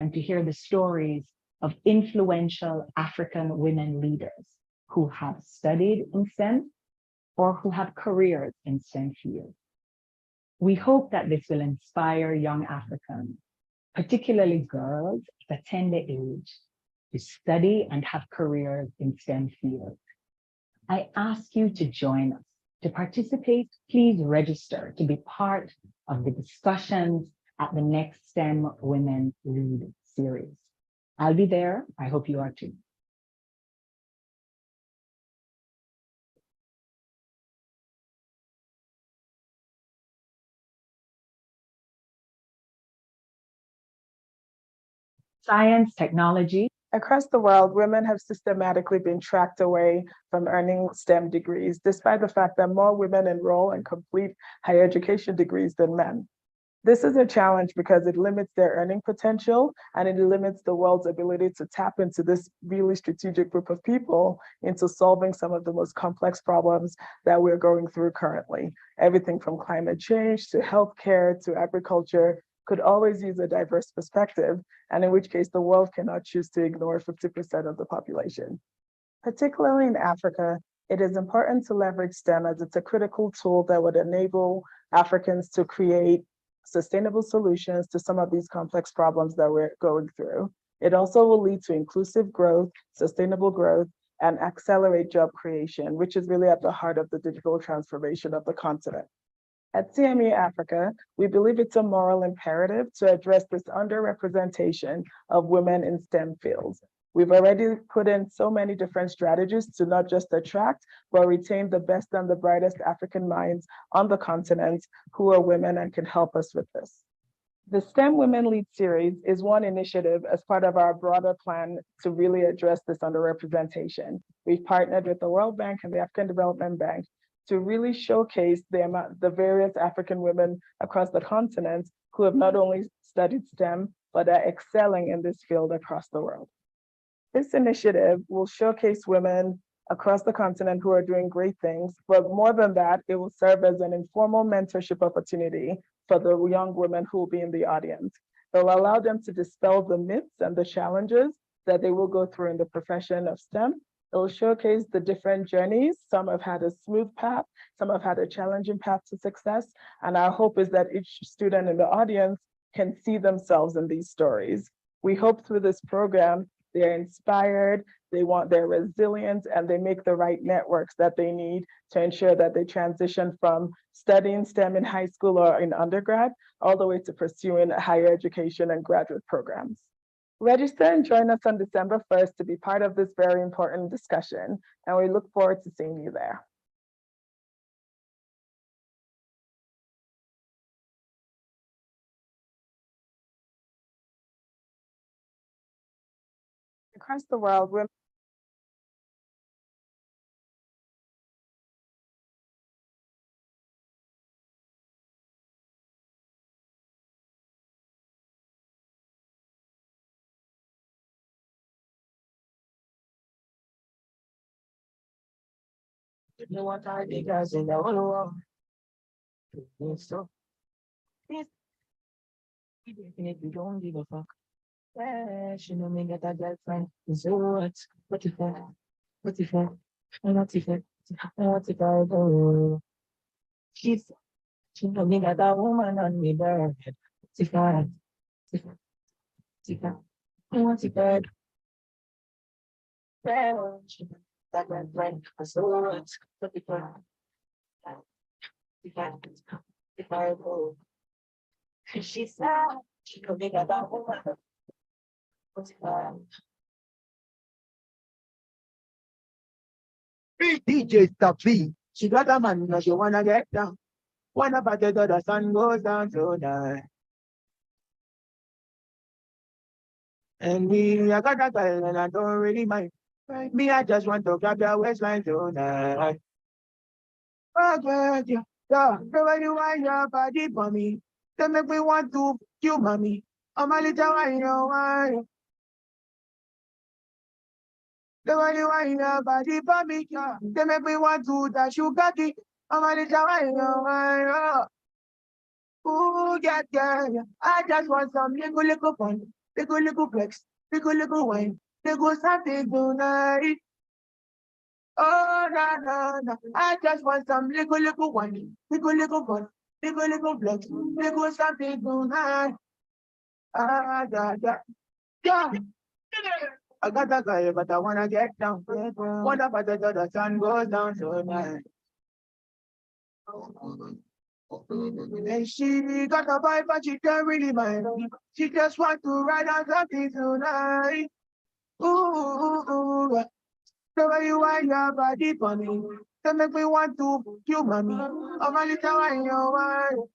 and to hear the stories of influential African women leaders who have studied in STEM or who have careers in STEM fields. We hope that this will inspire young Africans, particularly girls at a tender age, to study and have careers in STEM fields. I ask you to join us. To participate, please register to be part of the discussions at the next STEM Women Lead series. I'll be there. I hope you are too. Science, technology. Across the world, women have systematically been tracked away from earning STEM degrees, despite the fact that more women enroll and complete higher education degrees than men. This is a challenge because it limits their earning potential and it limits the world's ability to tap into this really strategic group of people into solving some of the most complex problems that we're going through currently. Everything from climate change to healthcare to agriculture could always use a diverse perspective, and in which case the world cannot choose to ignore 50% of the population. Particularly in Africa, it is important to leverage STEM as it's a critical tool that would enable Africans to create sustainable solutions to some of these complex problems that we're going through. It also will lead to inclusive growth, sustainable growth, and accelerate job creation, which is really at the heart of the digital transformation of the continent. At CME Africa, we believe it's a moral imperative to address this underrepresentation of women in STEM fields. We've already put in so many different strategies to not just attract, but retain the best and the brightest African minds on the continent who are women and can help us with this. The STEM Women Lead series is one initiative as part of our broader plan to really address this underrepresentation. We've partnered with the World Bank and the African Development Bank to really showcase the various African women across the continent who have not only studied STEM, but are excelling in this field across the world. This initiative will showcase women across the continent who are doing great things, but more than that, it will serve as an informal mentorship opportunity for the young women who will be in the audience. It will allow them to dispel the myths and the challenges that they will go through in the profession of STEM. It will showcase the different journeys. Some have had a smooth path, some have had a challenging path to success. And our hope is that each student in the audience can see themselves in these stories. We hope through this program, they're inspired, they're resilient, and they make the right networks that they need to ensure that they transition from studying STEM in high school or in undergrad, all the way to pursuing higher education and graduate programs. Register and join us on December 1st to be part of this very important discussion, and we look forward to seeing you there. Across the world, women You know what I think I in the whole world. So, if you don't give a fuck, yeah, she know me get a girlfriend. So what if I, what if I, what if I, what if I go? She know me got a woman on me bed. What if I, if I, what if I, yeah, she know that girlfriend. So what if I, if I go? She said, she know me got a woman. What if I? DJ Stop B. She got a man, now she wanna get down. Wanna party till the sun goes down tonight. And me, I got a girl and I don't really mind. Me, I just want to grab your waistline tonight. Oh, yeah. The way you wind your body for me, they make me want to you, mommy. I'm a little wine, wine. The way you wind your body for me, they make me want to dash you cocky. I'm a little wine, wine. Ooh, yeah. I just want some little fun. they go little flex, they go little wine, they go something tonight. Oh, na. I just want some little wine, little fun, little flex, they go something tonight. Ah, yeah. I got a guy, but I wanna get down. What about the sun goes down tonight? And she got a vibe, but she can't really mind. She just want to ride on something tonight. Ooh, the way you wind your body for me, that make me want to kill mommy. I'm a little wine your wine.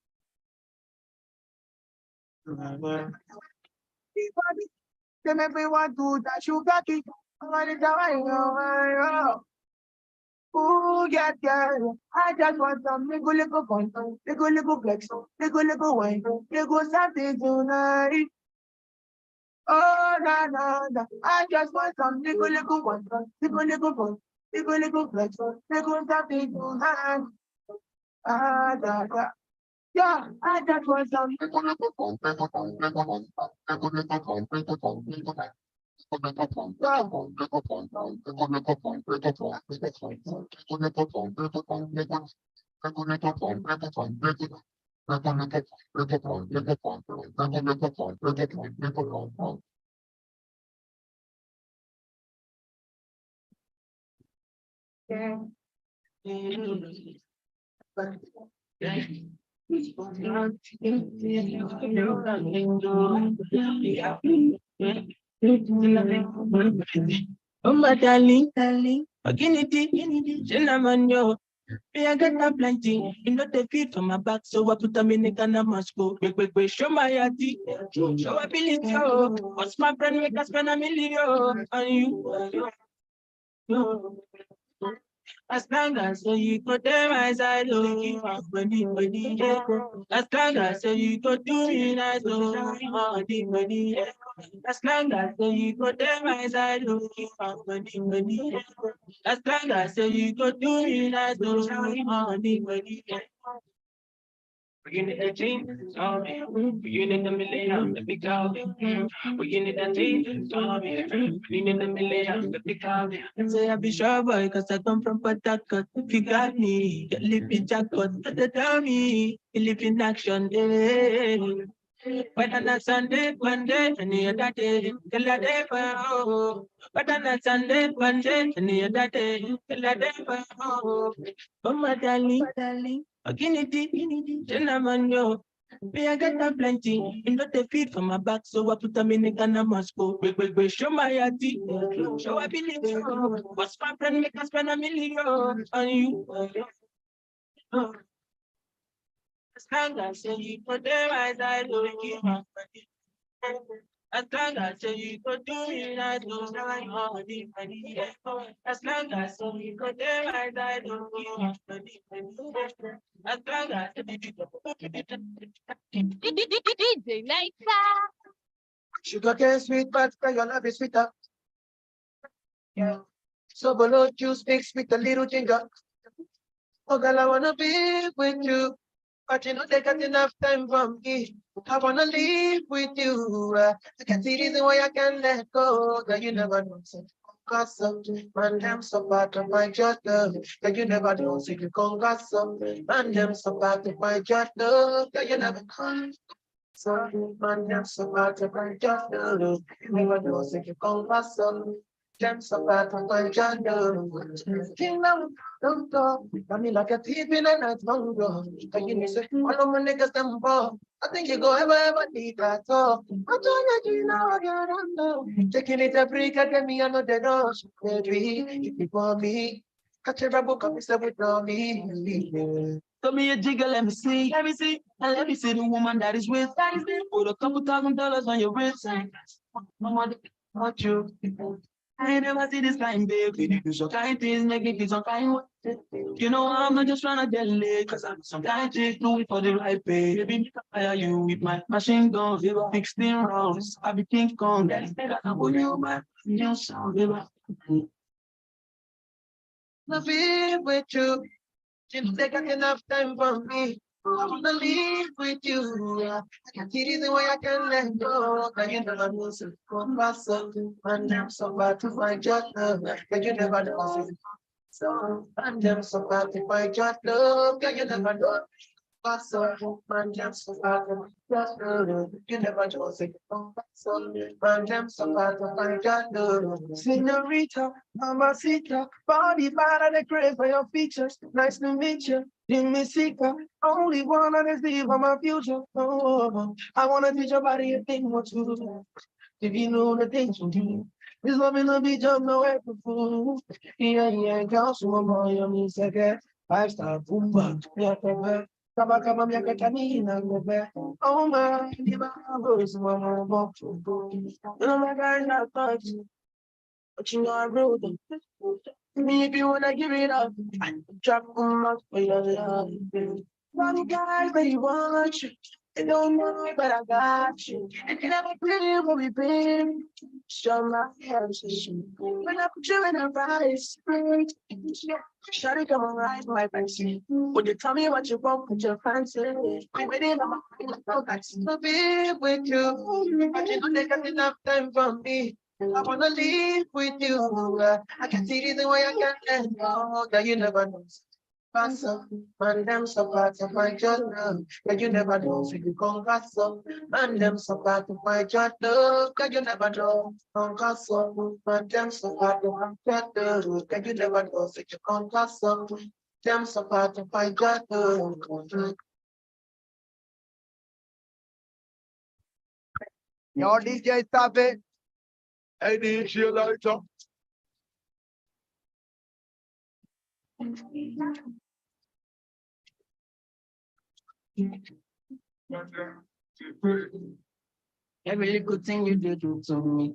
They make me want to dash you back it. I'm a little wine your wine. Ooh, yeah. I just want some little fun, little flex, little wine, little something tonight. Oh, na. I just want some little fun, little fun, little flex, little something tonight. Ah, yeah. Yeah, I just want some oh, my darling, cinnamon, yo. Me, I got a plenty. You know the feet on my back, so I put them in the can of Moscow. Quick, show my yati. Show ability, oh. What's my friend make us spend $1 million on you? As long as you go there, my side, oh, money, yeah. As long as you go do me nice, oh, money, yeah. As long as you go there, my side, oh, money, yeah. As long as you go do me nice, oh, money, yeah. We need a change, sorry. We need $1 million, the big out. We need a change, sorry. We need $1 million, the big out. Say I be sure boy, cause I come from Port Harcourt. If you got me, you live in jackpot. Tell me, you live in action, eh. But on a Sunday, Monday, any other day, till I day for. But on a Sunday, Monday, any other day, till I day for. Oh, my darling. Guinea, cinnamon, yo. Me, I got a plenty. You know the feed for my back, so I put them in the can of Moscow. Wait, show my yati. Show ability. What's my friend make us spend $1 million on you? As long as you put them right side, don't give up. As long as you go do it, I don't money. As long as you go there, I don't give up money. As long as DJ Maker. sugar cane sweet, but your love is sweeter. Yeah. So below juice mixed with a little ginger. Oh, girl, I wanna be with you, but you know they got enough time for me. I wanna live with you. I can't see reason why I can't let go. Girl, you never know. Cause some man, them so bad of my judge. Girl, you never know. So you can got some man, them so bad of my judge. Girl, you never know. So man, them so bad of my judge. Girl, you never know. So you can got some. Them so bad of my judge. Girl, don't talk. I mean, like a thief in a night long ago. Can you say, all of my niggas them ball? I think you go ever need that talk. I'm trying to know I got under. Taking it a break, I get me another dose. Baby, if you want me, catch a book up, it's with me. Tell me a jigger, let me see, and let me see the woman that is with. Put a couple $1,000 on your wrist. What you? I ain't never see this kind, baby. You do some kind things, make me feel some kind way. You know, I'm not just trying to get laid, cause I'm some kind chick, do it for the right pay. Baby, I fire you with my machine gun, 16 rounds. I be King Kong, that's better than what you man. You sound, baby. Love it with you. You know, they got enough time for me. I wanna live with you. I can't see the way I can let go. Cause you never know, so come back so. And I'm so bad to find your love. Cause you never know, so. And I'm so bad to find your love. Cause you never know. So, man, I'm so bad to find your love. You never know, so come back so. Man, I'm so bad to find your love. Senorita, mamacita, body bad and I crave for your features. Nice to meet you. Jimmy Seeker, only one on this leave on my future. Oh, I wanna teach your body a thing or two. If you know the things you do, this love will be jump nowhere for fool. Yeah, girl, so I'm on your knees again. 5-star boom, yeah, kama miaka kanina ngove. Oh my, di ba goes mama walk to go. Oh my God, I thought you, but you know I wrote them. Me if you wanna give it up, I drop them off for your love. Money guys, but you want you. They don't know it, but I got you. And you never been what we've been. Show my hands. When I put you in a rice, shut it, come on, rise my fancy. Would you tell me what you want with your fancy? I'm waiting on my mind, no taxi. I'll be with you. But you don't take enough time from me. I wanna live with you. I can see the way I can let go. That you never know. Pass up, man, them so bad to find your love. That you never know, so you come pass up. Man, them so bad to find your love. That you never know, come pass up. Man, them so bad to find your love. That you never know, so you come pass up. Them so bad to find your love. Your DJ stop it. Any chill lighter. Every little thing you do to me,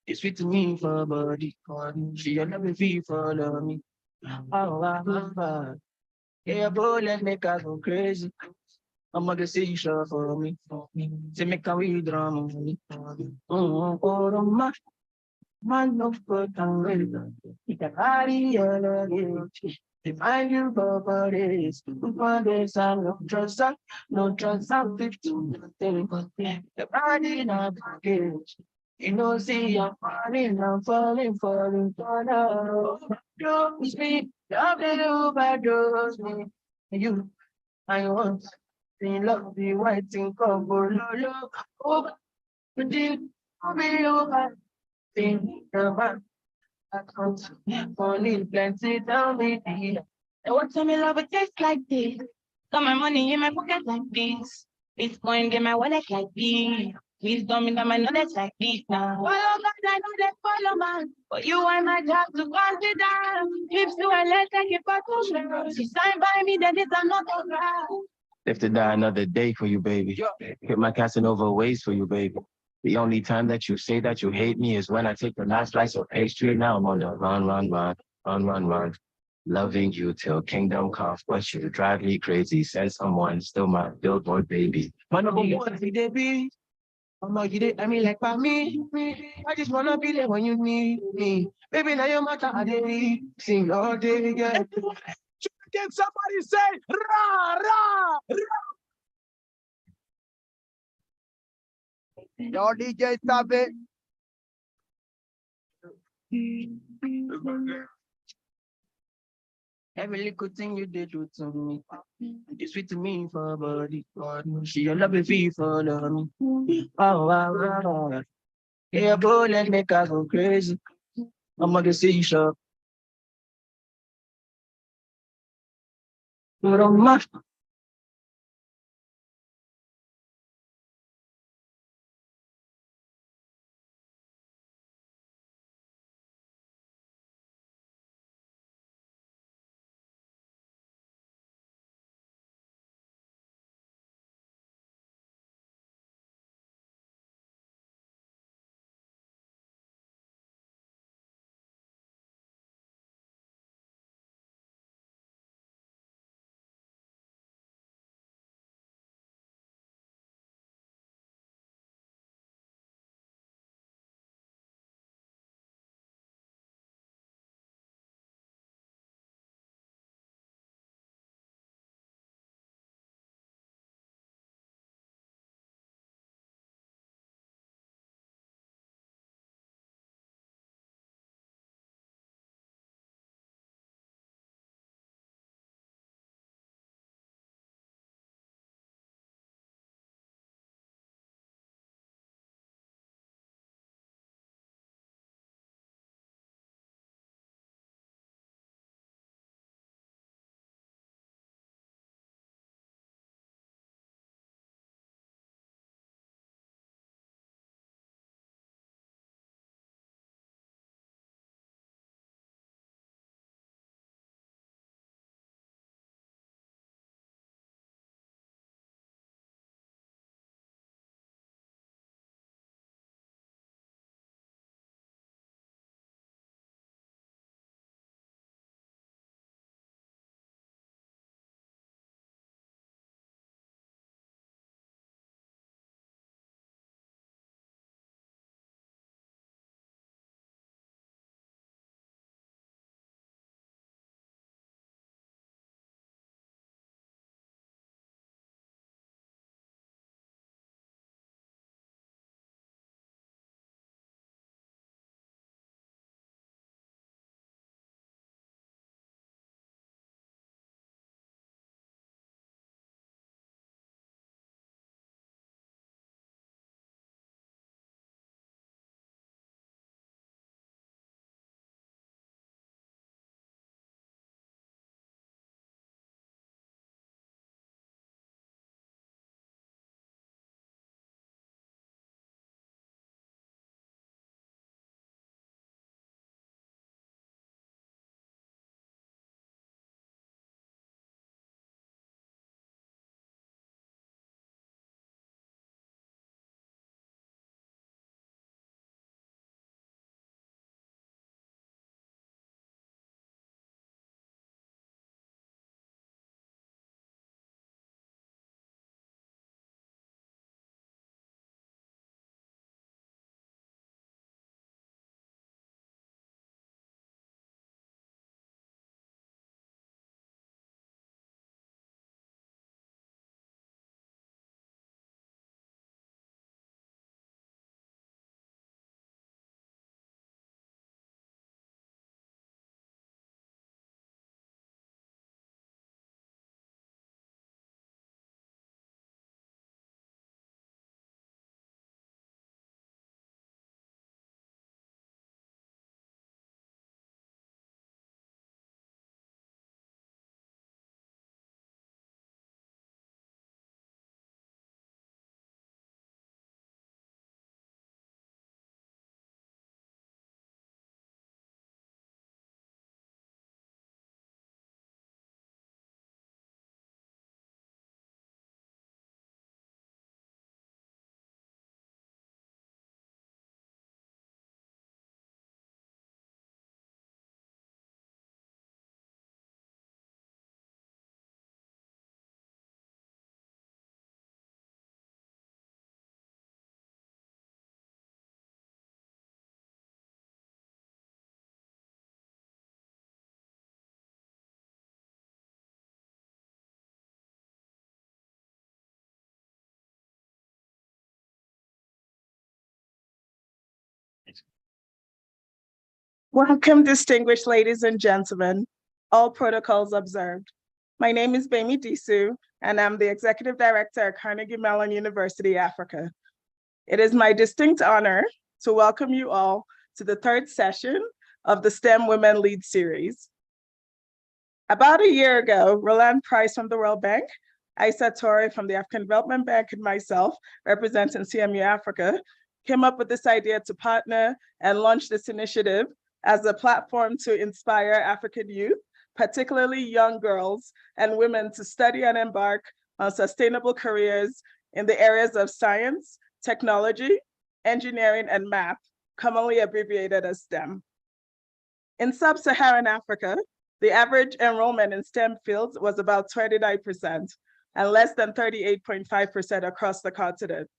it's sweet to me for body. She never feel for love me. Oh. Yeah, boy, let's make her go crazy. I'm gonna say you sure for me. Say make a we drama. Oh, man, no good and real. It's a party, Define you for this. For this, I no trust, I'm 15. The party not package. You know, see, I'm falling for love. You speak, love the overdose me. You, I want, in love, the white thing, come, oh, but you, I'll be over, think about. I can't only plenty, tell me dear. I want some love it tastes like this. Got my money in my pocket like this. Bitcoin in my wallet like this. Wisdom in my knowledge like this now. Oh God, I know they follow man. But you are my job to consider. Hips to a letter, keep a touch. She signed by me, then it's another graph. Live to die another day for you, baby. Hit my Casanova ways for you, baby. The only time that you say that you hate me is when I take the last slice of pastry. Now I'm on the run. Loving you till kingdom comes, but you drive me crazy. Said someone, still my billboard baby. My number one, they be. I'm not get it, I mean like by me. I just wanna be there when you need me. Baby, now your matter, I did sing all day, yeah. Can somebody say ra ra ra? Your DJ stop it. Every little thing you did do to me. It's sweet to me for body. She a love me for love me. Oh. Yeah, boy, let's make her go crazy. I'm gonna see you shop. Put on my Welcome, distinguished ladies and gentlemen, all protocols observed. My name is Bemi Disu, and I'm the Executive Director at Carnegie Mellon University, Africa. It is my distinct honor to welcome you all to the third session of the STEM Women Lead series. About a year ago, Roland Price from the World Bank, Isa Torre from the African Development Bank, and myself, representing CMU Africa, came up with this idea to partner and launch this initiative as a platform to inspire African youth, particularly young girls and women, to study and embark on sustainable careers in the areas of science, technology, engineering, and math, commonly abbreviated as STEM. In sub-Saharan Africa, the average enrollment in STEM fields was about 29% and less than 38.5% across the continent.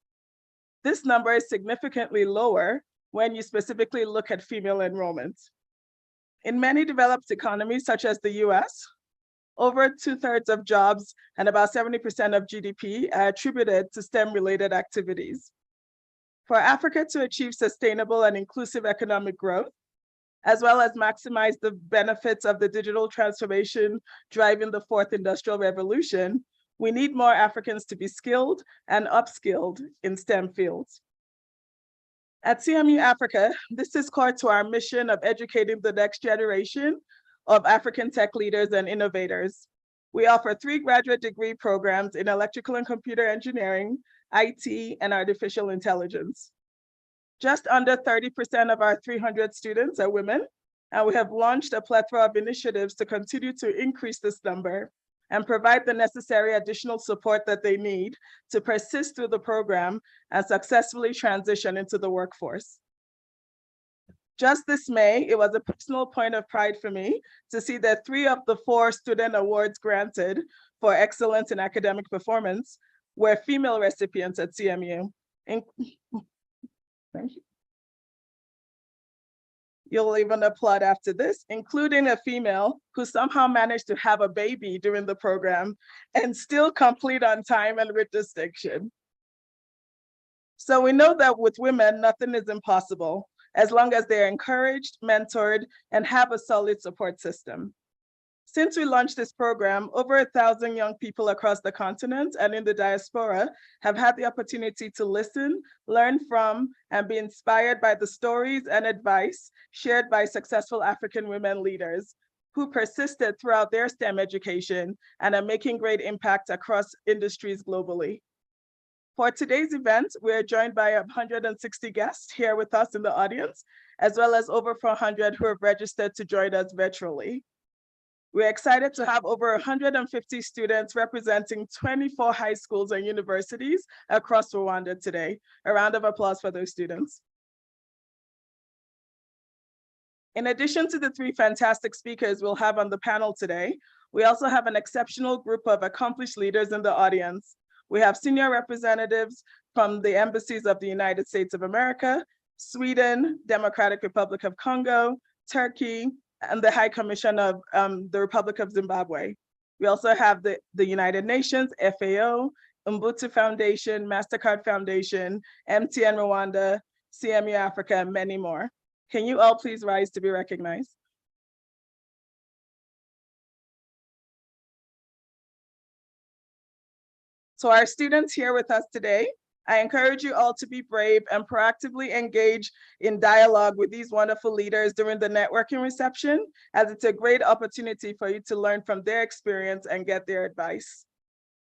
This number is significantly lower when you specifically look at female enrollment. In many developed economies, such as the US, over 2/3 of jobs and about 70% of GDP are attributed to STEM-related activities. For Africa to achieve sustainable and inclusive economic growth, as well as maximize the benefits of the digital transformation driving the fourth industrial revolution, we need more Africans to be skilled and upskilled in STEM fields. At CMU Africa, this is core to our mission of educating the next generation of African tech leaders and innovators. We offer 3 graduate degree programs in electrical and computer engineering, IT, and artificial intelligence. Just under 30% of our 300 students are women, and we have launched a plethora of initiatives to continue to increase this number and provide the necessary additional support that they need to persist through the program and successfully transition into the workforce. Just this May, it was a personal point of pride for me to see that 3 of the 4 student awards granted for excellence in academic performance were female recipients at CMU. Thank you. You'll even applaud after this, including a female who somehow managed to have a baby during the program and still complete on time and with distinction. So we know that with women, nothing is impossible as long as they're encouraged, mentored, and have a solid support system. Since we launched this program, over 1,000 young people across the continent and in the diaspora have had the opportunity to listen, learn from, and be inspired by the stories and advice shared by successful African women leaders who persisted throughout their STEM education and are making great impact across industries globally. For today's event, we're joined by 160 guests here with us in the audience, as well as over 400 who have registered to join us virtually. We're excited to have over 150 students representing 24 high schools and universities across Rwanda today. A round of applause for those students. In addition to the 3 fantastic speakers we'll have on the panel today, we also have an exceptional group of accomplished leaders in the audience. We have senior representatives from the embassies of the United States of America, Sweden, Democratic Republic of Congo, Turkey, and the High Commission of the Republic of Zimbabwe. We also have the United Nations, FAO, Ubuntu Foundation, MasterCard Foundation, MTN Rwanda, CMU Africa, and many more. Can you all please rise to be recognized? So our students here with us today, I encourage you all to be brave and proactively engage in dialogue with these wonderful leaders during the networking reception, as it's a great opportunity for you to learn from their experience and get their advice.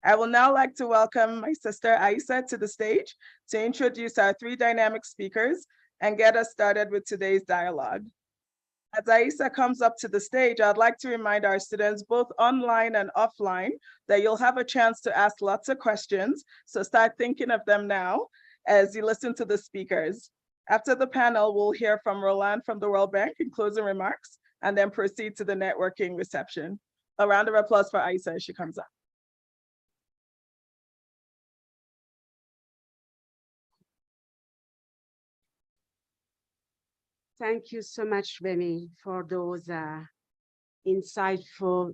I will now like to welcome my sister Isa to the stage to introduce our 3 dynamic speakers and get us started with today's dialogue. As Isa comes up to the stage, I'd like to remind our students, both online and offline, that you'll have a chance to ask lots of questions, so start thinking of them now as you listen to the speakers. After the panel, we'll hear from Roland from the World Bank in closing remarks, and then proceed to the networking reception. A round of applause for Isa as she comes up. Thank you so much, Bemi, for those this insightful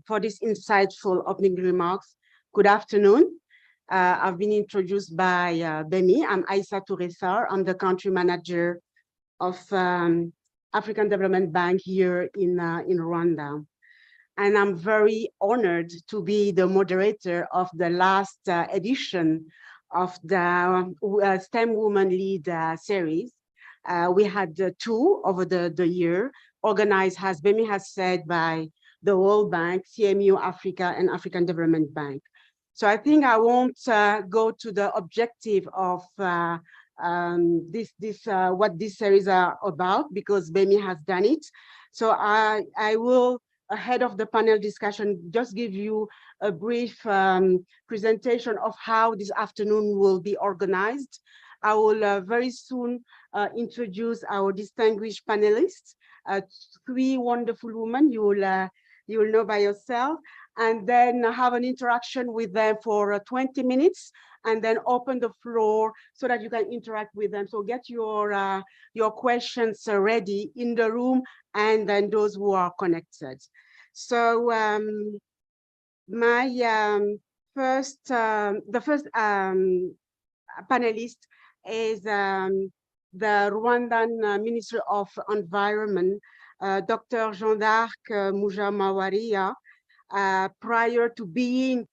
opening remarks. Good afternoon. I've been introduced by Bemi. I'm Aissa Touressar. I'm the country manager of African Development Bank here in Rwanda. And I'm very honored to be the moderator of the last edition of the STEM Women Lead series. We had two over the year, organized, as Bemi has said, by the World Bank, CMU Africa, and African Development Bank. So I think I won't go to the objective of what this series are about, because Bemi has done it. So I will, ahead of the panel discussion, just give you a brief presentation of how this afternoon will be organized. I will very soon introduce our distinguished panelists, three wonderful women you will know by yourself, and then have an interaction with them for 20 minutes, and then open the floor so that you can interact with them. So get your questions ready in the room, and then those who are connected. So the first panelist is the Rwandan Minister of Environment, Dr. Jean d'Arc Mujamawaria. Prior to being,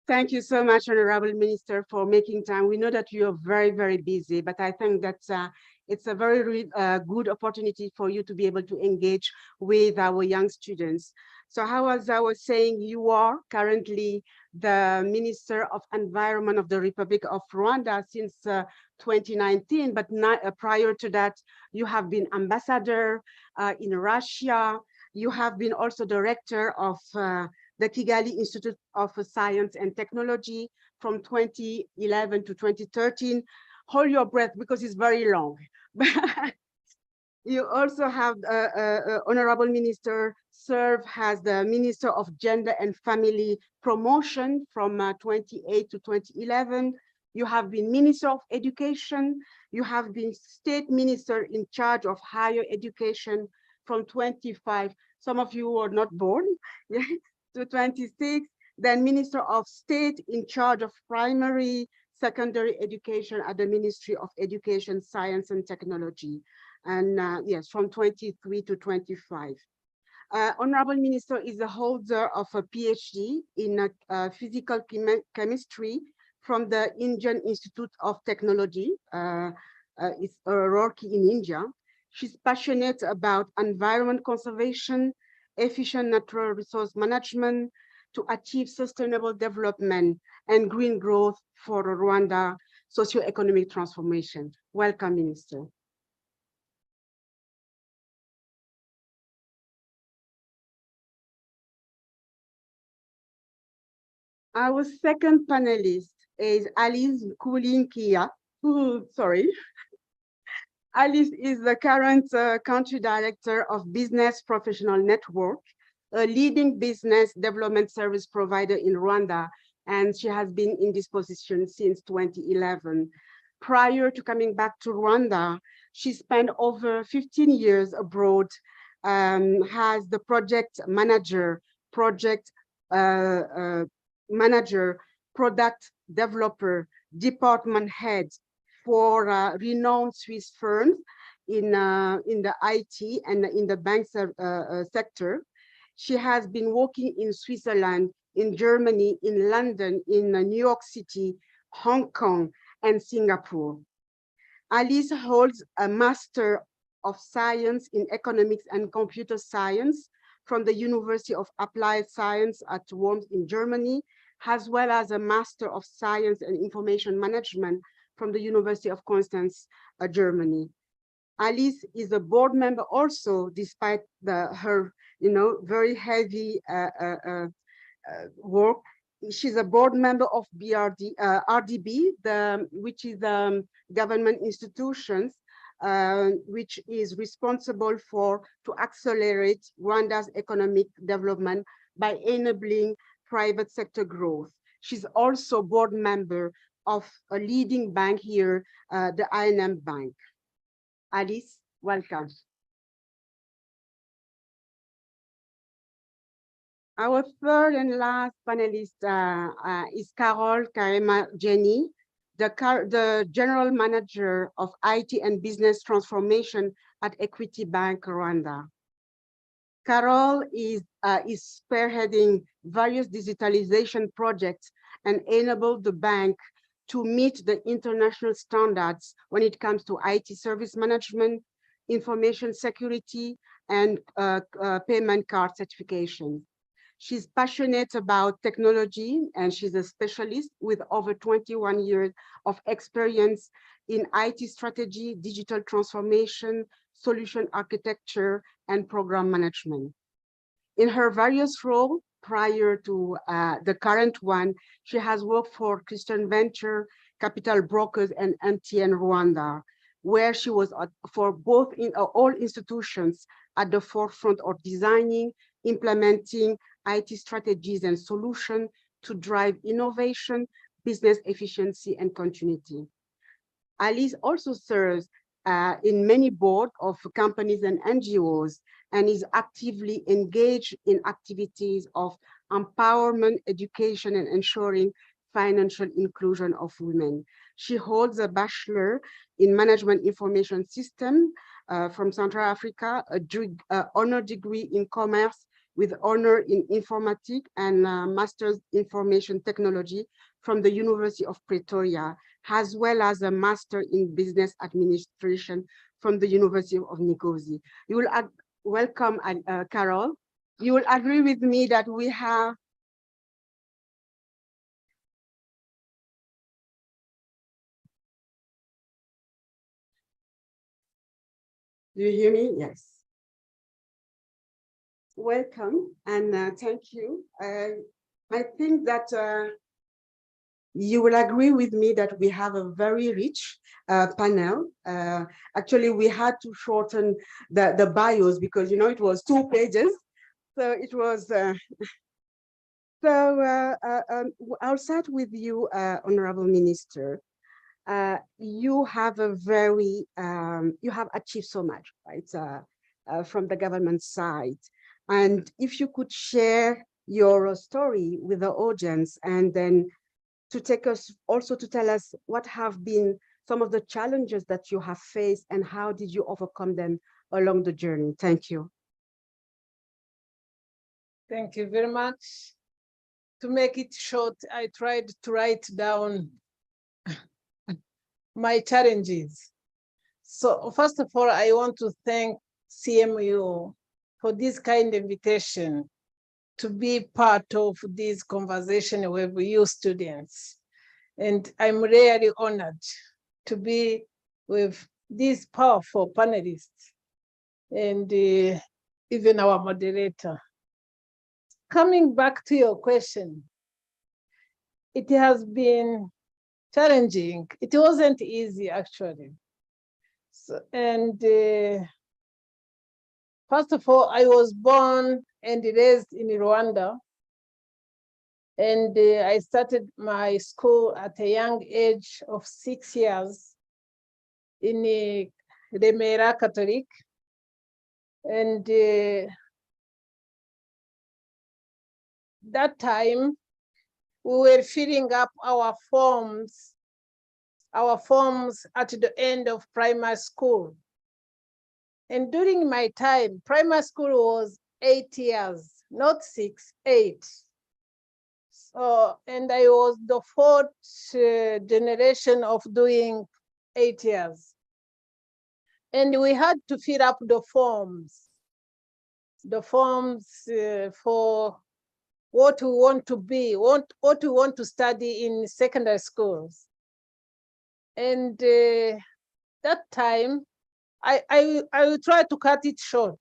thank you so much, Honorable Minister, for making time. We know that you're very, very busy, but I think that it's a very good opportunity for you to be able to engage with our young students. So as I was saying, you are currently the Minister of Environment of the Republic of Rwanda since 2019, but prior to that, you have been ambassador in Russia. You have been also director of the Kigali Institute of Science and Technology from 2011 to 2013. Hold your breath because it's very long. You also have, Honorable Minister, serve as the Minister of Gender and Family Promotion from 2008 to 2011. You have been Minister of Education. You have been State Minister in charge of Higher Education from 25. Some of you were not born, to 26. Then Minister of State in charge of Primary, Secondary Education at the Ministry of Education, Science and Technology. And yes, from 23 to 25. Honorable Minister is the holder of a PhD in physical chemistry from the Indian Institute of Technology. It's Roorkee in India. She's passionate about environment conservation, efficient natural resource management to achieve sustainable development and green growth for Rwanda socio-economic transformation. Welcome, Minister. Our second panelist is Alice Kulinkia. Sorry. Alice is the current country director of Business Professional Network, a leading business development service provider in Rwanda, and she has been in this position since 2011. Prior to coming back to Rwanda, she spent over 15 years abroad as the project manager, product developer, department head for renowned Swiss firms in the IT and in the bank sector. She has been working in Switzerland, in Germany, in London, in New York City, Hong Kong, and Singapore. Alice holds a Master of Science in Economics and Computer Science from the University of Applied Science at Worms in Germany, as well as a Master of Science and Information Management from the University of Constance, Germany. Alice is a board member also, despite her very heavy work. She's a board member of RDB, which is government institutions, which is responsible to accelerate Rwanda's economic development by enabling private sector growth. She's also board member of a leading bank here, the I&M Bank. Alice, welcome. Our third and last panelist is Carol Karema Jenny, the General Manager of IT and Business Transformation at Equity Bank Rwanda. Carol is spearheading various digitalization projects and enabled the bank to meet the international standards when it comes to IT service management, information security, and payment card certification. She's passionate about technology, and she's a specialist with over 21 years of experience in IT strategy, digital transformation, solution architecture, and program management. In her various roles prior to the current one, she has worked for Christian Venture, Capital Brokers, and MTN Rwanda, where she was for both in all institutions at the forefront of designing, implementing IT strategies and solutions to drive innovation, business efficiency, and continuity. Alice also serves in many boards of companies and NGOs and is actively engaged in activities of empowerment, education, and ensuring financial inclusion of women. She holds a Bachelor in Management Information System from Central Africa, an honor degree in commerce with honor in informatics and master's information technology from the University of Pretoria, as well as a master in business administration from the University of Nicosia. You will welcome Carol. You will agree with me that we have Do you hear me? Yes. Welcome and thank you. I think that you will agree with me that we have a very rich panel. Actually, we had to shorten the bios because, you know, it was 2 pages. So it was, I'll start with you, Honorable Minister. You have a very, you have achieved so much, right, from the government side. And if you could share your story with the audience and then to take us also to tell us what have been some of the challenges that you have faced and how did you overcome them along the journey? Thank you. Thank you very much. To make it short, I tried to write down my challenges. So first of all, I want to thank CMU for this kind of invitation to be part of this conversation with you students. And I'm really honored to be with these powerful panelists and even our moderator. Coming back to your question, it has been challenging. It wasn't easy, actually. So, and first of all, I was born and raised in Rwanda. And I started my school at a young age of 6 years in Remera Catholic. And that time, we were filling up our forms at the end of primary school. And during my time, primary school was 8 years, not 6, 8. So, and I was the 4th generation of doing 8 years. And we had to fill up the forms for what we want to be, what we want to study in secondary schools. And that time, I will try to cut it short.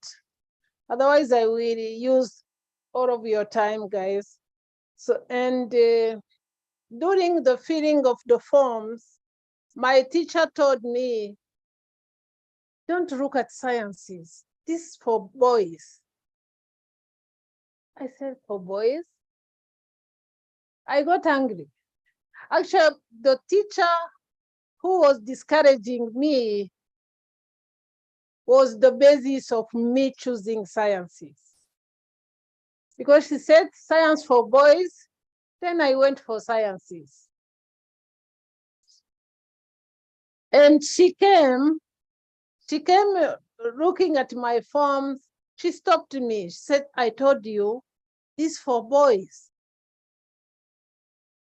Otherwise, I will use all of your time, guys. So, and during the filling of the forms, my teacher told me, don't look at sciences. This is for boys. I said, for boys? I got angry. Actually, the teacher who was discouraging me was the basis of me choosing sciences. because she said science for boys. Then I went for sciences. And she came looking at my forms. She stopped me. She said, I told you, this for boys.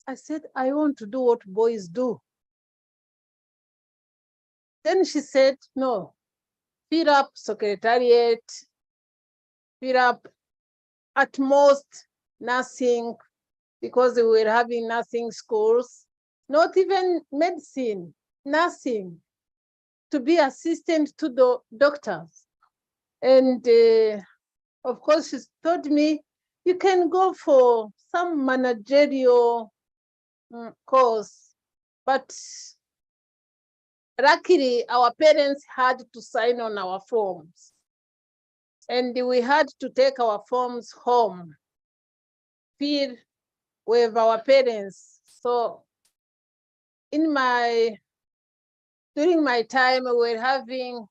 I said, I want to do what boys do. Then she said, no, fill up secretariat, fill up at most nursing, because we were having nursing schools, not even medicine, nursing, to be assistant to the doctors. And of course, she told me, you can go for some managerial course, but luckily our parents had to sign on our forms, and we had to take our forms home, fill with our parents. So during my time, we were having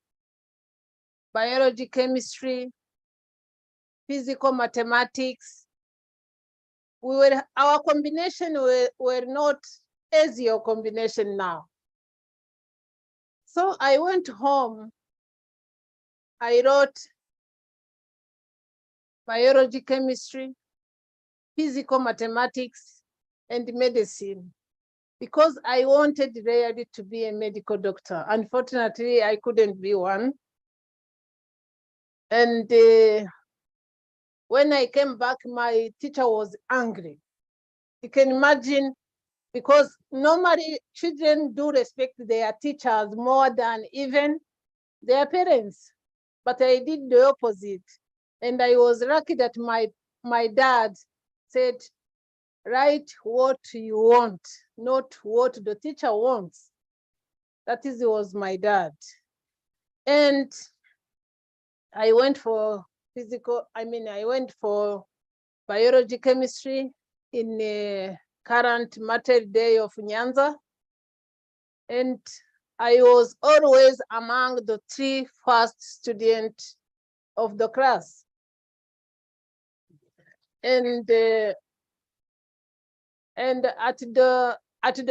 biology, chemistry, physical, mathematics. Our combination were not as your combination now. So I went home. I wrote biology, chemistry, physical, mathematics, and medicine, because I wanted really to be a medical doctor. Unfortunately, I couldn't be one. And when I came back, my teacher was angry. You can imagine, because normally children do respect their teachers more than even their parents. But I did the opposite. And I was lucky that my dad said, write what you want, not what the teacher wants. That was my dad. And I went for I went for biology, chemistry in the current Mater Day of Nyanza. And I was always among the 3 first students of the class. And at the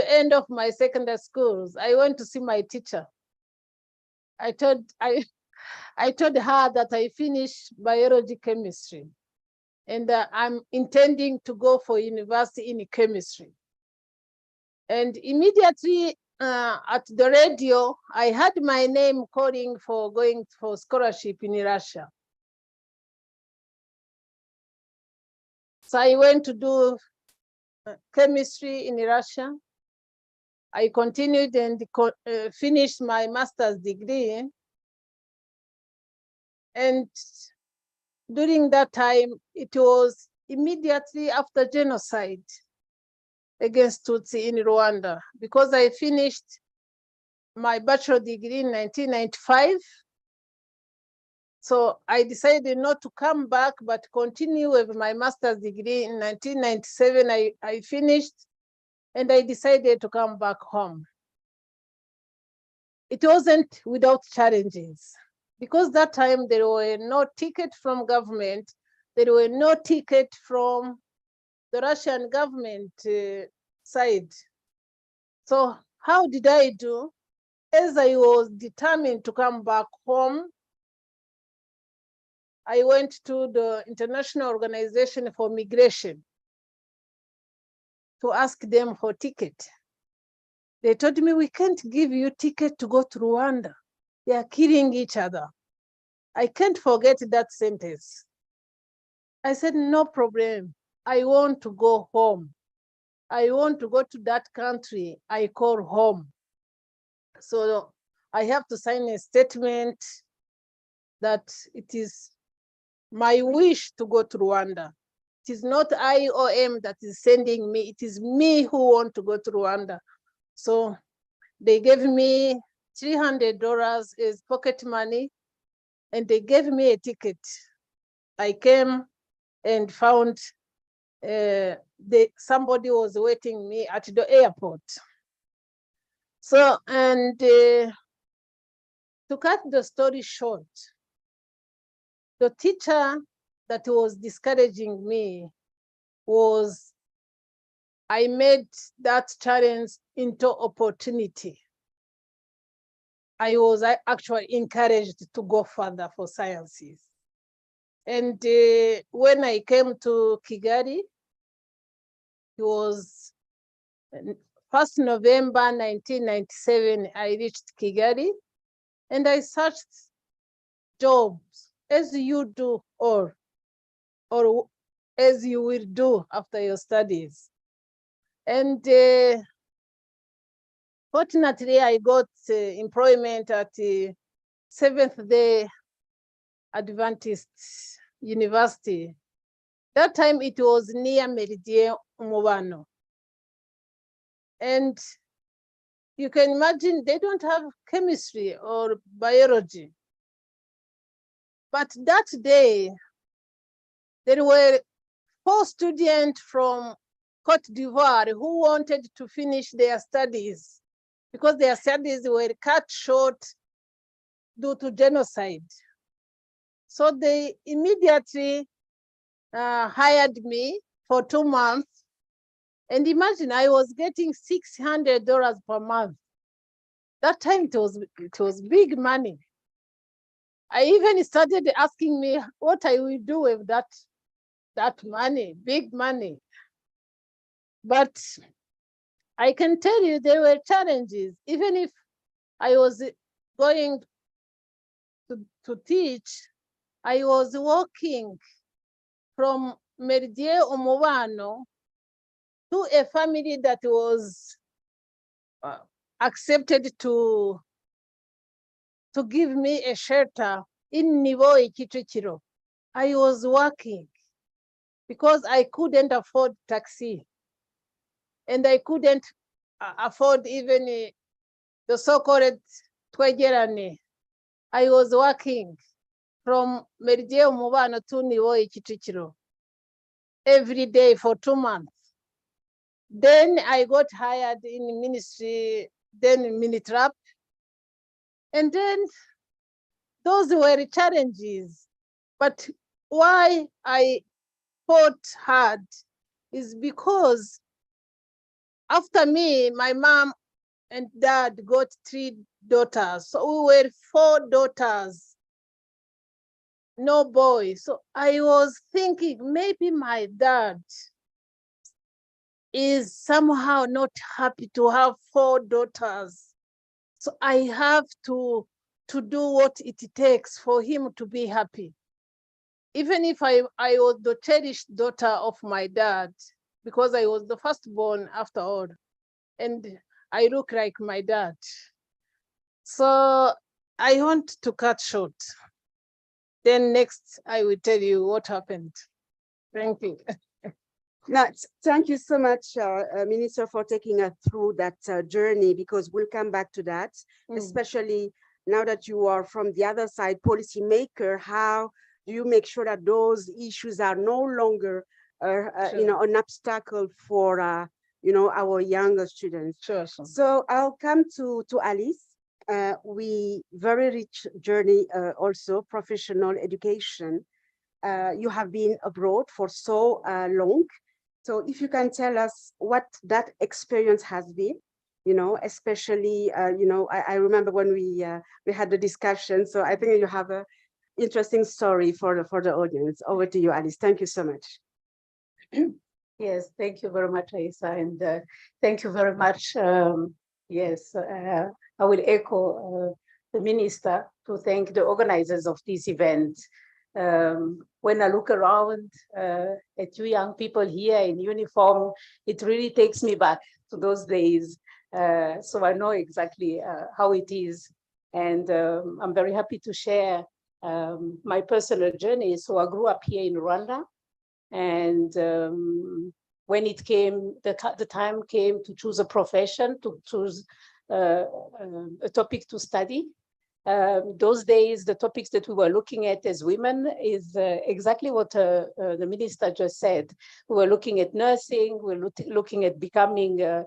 end of my secondary schools, I went to see my teacher. I told her that I finished biology, chemistry, and I'm intending to go for university in chemistry. And immediately at the radio, I had my name calling for going for scholarship in Russia. So I went to do chemistry in Russia. I continued and finished my master's degree. And during that time, it was immediately after genocide against Tutsi in Rwanda, because I finished my bachelor degree in 1995. So I decided not to come back, but continue with my master's degree. In 1997, I finished, and I decided to come back home. It wasn't without challenges, because that time there were no ticket from government, there were no ticket from the Russian government side. So how did I do? As I was determined to come back home, I went to the International Organization for Migration to ask them for ticket. They told me, we can't give you ticket to go to Rwanda. They are killing each other. I can't forget that sentence. I said, no problem. I want to go home. I want to go to that country I call home. So I have to sign a statement that it is my wish to go to Rwanda. It is not IOM that is sending me. It is me who want to go to Rwanda. So they gave me $300 as pocket money, and they gave me a ticket. I came and found somebody was waiting me at the airport. So, and to cut the story short, the teacher that was discouraging me was I made that challenge into opportunity. I was actually encouraged to go further for sciences. And when I came to Kigali, it was 1st November 1997, I reached Kigali and I searched jobs as you do or as you will do after your studies. And fortunately, I got employment at the Seventh-day Adventist University. That time it was near Meridien Umubano. And you can imagine they don't have chemistry or biology. But that day, there were 4 students from Cote d'Ivoire who wanted to finish their studies because their studies were cut short due to genocide. So they immediately hired me for 2 months. And imagine I was getting $600 per month. That time it was big money. I even started asking me what I will do with that money, big money. But I can tell you there were challenges. Even if I was going to teach, I was walking from Meridien Umubano to a family that was accepted to give me a shelter in Nivoi, Kicukiro. I was working because I couldn't afford taxi. And I couldn't afford even the so-called twegerane. I was working from Meridien Umubano to Nivoi, Kicukiro every day for 2 months. Then I got hired in ministry, then Minitrap. And then those were challenges. But why I fought hard is because after me, my mom and dad got 3 daughters. So we were 4 daughters, no boy. So I was thinking maybe my dad is somehow not happy to have 4 daughters. So I have to do what it takes for him to be happy. Even if I was the cherished daughter of my dad, because I was the firstborn after all, and I look like my dad. So I want to cut short. Then next I will tell you what happened. Thank you. Now, thank you so much, Minister, for taking us through that journey, because we'll come back to that, especially now that you are from the other side, policymaker. How do you make sure that those issues are no longer, an obstacle for, our younger students? Sure. So I'll come to Alice. We very rich journey, also professional education. You have been abroad for so long. So if you can tell us what that experience has been, especially, I remember when we had the discussion. So I think you have a interesting story for the audience. Over to you, Alice. Thank you so much. Yes, thank you very much, Aisa, and thank you very much. Yes, I will echo the minister to thank the organizers of this event. When I look around at you young people here in uniform, it really takes me back to those days. So I know exactly how it is. And I'm very happy to share my personal journey. So I grew up here in Rwanda. And when it came, the time came to choose a profession, to choose a topic to study. Those days, the topics that we were looking at as women is exactly what the minister just said. We were looking at nursing, we were looking at becoming a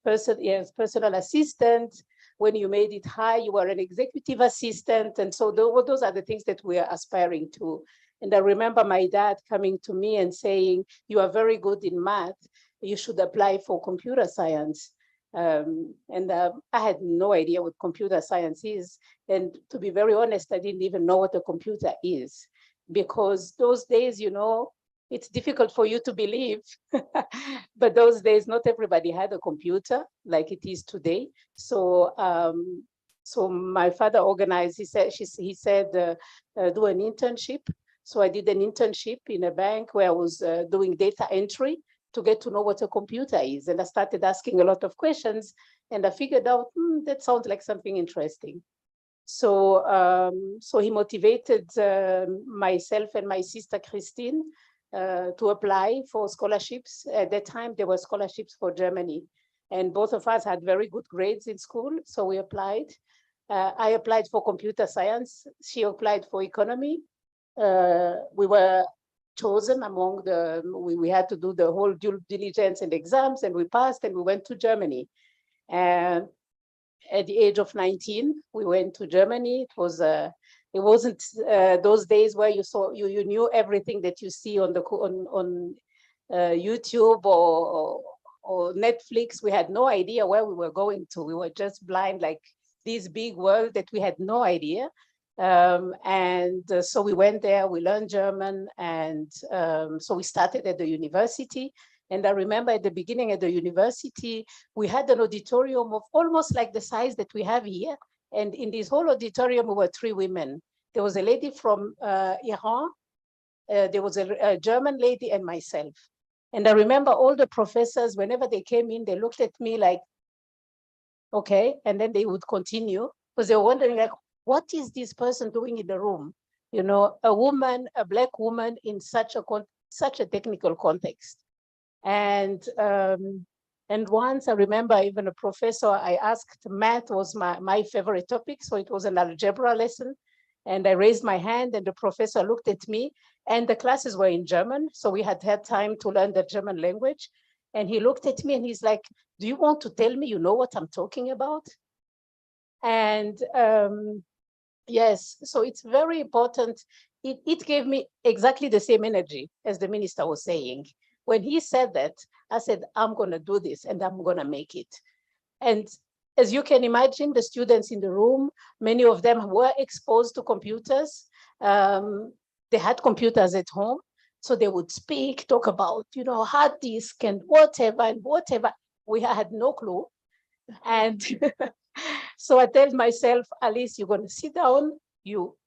personal assistant. When you made it high, you were an executive assistant. And so those are the things that we are aspiring to. And I remember my dad coming to me and saying, you are very good in math. You should apply for computer science. I had no idea what computer science is. And to be very honest, I didn't even know what a computer is, because those days, you know, it's difficult for you to believe, but those days, not everybody had a computer like it is today. So, so my father organized, he said, do an internship. So I did an internship in a bank where I was doing data entry to get to know what a computer is. And I started asking a lot of questions, and I figured out, that sounds like something interesting. So, so he motivated myself and my sister Christine to apply for scholarships. At that time, there were scholarships for Germany, and both of us had very good grades in school, so we applied. I applied for computer science. She applied for economy. We were chosen among the, we had to do the whole due diligence and exams, and we passed, and we went to Germany. And at the age of 19, we went to Germany. It was it wasn't those days where you saw you knew everything that you see on the on YouTube or Netflix. We had no idea where we were going to. We were just blind, like this big world that we had no idea. So we went there, we learned German, and so we started at the university. And I remember at the beginning at the university, we had an auditorium of almost like the size that we have here. And in this whole auditorium, we were 3 women. There was a lady from Iran, there was a German lady, and myself. And I remember all the professors, whenever they came in, they looked at me like, okay, and then they would continue, because they were wondering, like, what is this person doing in the room? You know, a woman, a Black woman in such a technical context. And once I remember even a professor, I asked, math was my favorite topic. So it was an algebra lesson. And I raised my hand, and the professor looked at me, and the classes were in German. So we had time to learn the German language. And he looked at me and he's like, do you want to tell me you know what I'm talking about? And yes, so it's very important. It gave me exactly the same energy as the minister was saying. When he said that, I said, I'm going to do this and I'm going to make it. And as you can imagine, the students in the room, many of them were exposed to computers. They had computers at home. So they would speak, talk about, you know, hard disk and whatever. We had no clue. And so I told myself, Alice, you're going to sit down, you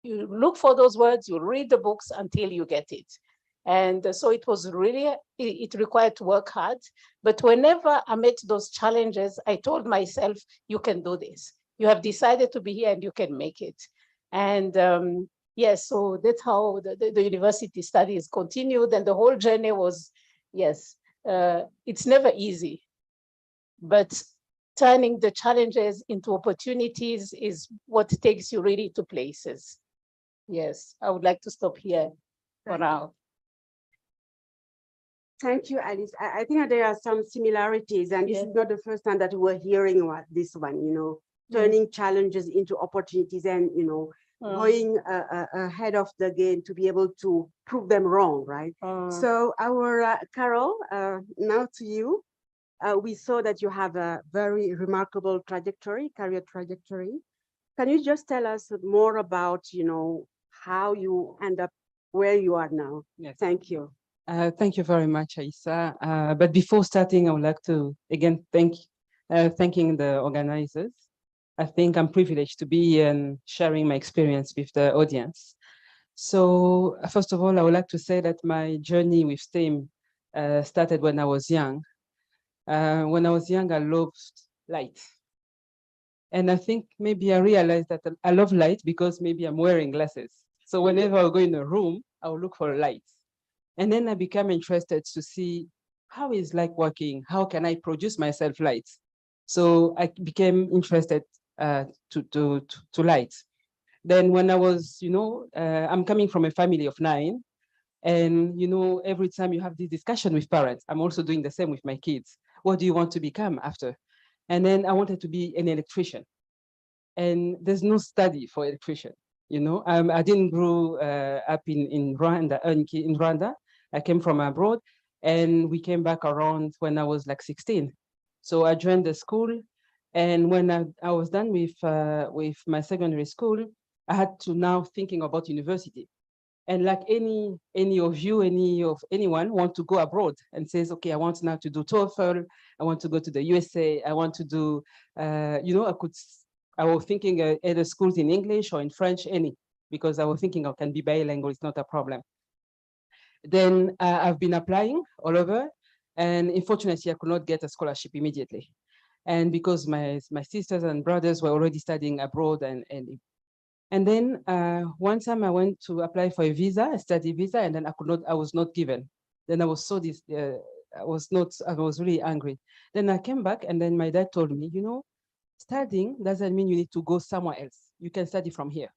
look for those words, you read the books until you get it. And so it was really, it required to work hard. But whenever I met those challenges, I told myself, you can do this. You have decided to be here and you can make it. And yes, so that's how the university studies continued. And the whole journey was, yes, it's never easy. But turning the challenges into opportunities is what takes you really to places. Yes, I would like to stop here for now. Thank you, Alice. I think there are some similarities, and this is not the first time that we're hearing about this one, you know, turning challenges into opportunities and, you know, going ahead of the game to be able to prove them wrong, right? So our Carol, now to you. We saw that you have a very remarkable trajectory, career trajectory. Can you just tell us more about, you know, how you end up where you are now? Yes. Thank you. Thank you very much, Aissa. But before starting, I would like to again thanking the organizers. I think I'm privileged to be here and sharing my experience with the audience. So first of all, I would like to say that my journey with STEM started when I was young. When I was young, I loved light. And I think maybe I realized that I love light because maybe I'm wearing glasses. So whenever I go in a room, I'll look for light. And then I became interested to see how is light working? How can I produce myself light? So I became interested to light. Then when I was, you know, I'm coming from a family of 9. And, you know, every time you have this discussion with parents, I'm also doing the same with my kids. What do you want to become after? And then I wanted to be an electrician. And there's no study for electrician. You know, I didn't grow up in Rwanda. In Rwanda, I came from abroad, and we came back around when I was like 16. So I joined the school, and when I was done with my secondary school, I had to now thinking about university. And like any of you, anyone want to go abroad and says, okay, I want now to do TOEFL, I want to go to the USA, I want to do, you know, I was thinking either schools in English or in French, because I was thinking I can be bilingual, it's not a problem. Then I've been applying all over, and unfortunately I could not get a scholarship immediately. And because my sisters and brothers were already studying abroad, and then one time I went to apply for a visa, a study visa, and then I was not given. Then I was I was really angry. Then I came back, and then my dad told me, you know, studying doesn't mean you need to go somewhere else. You can study from here.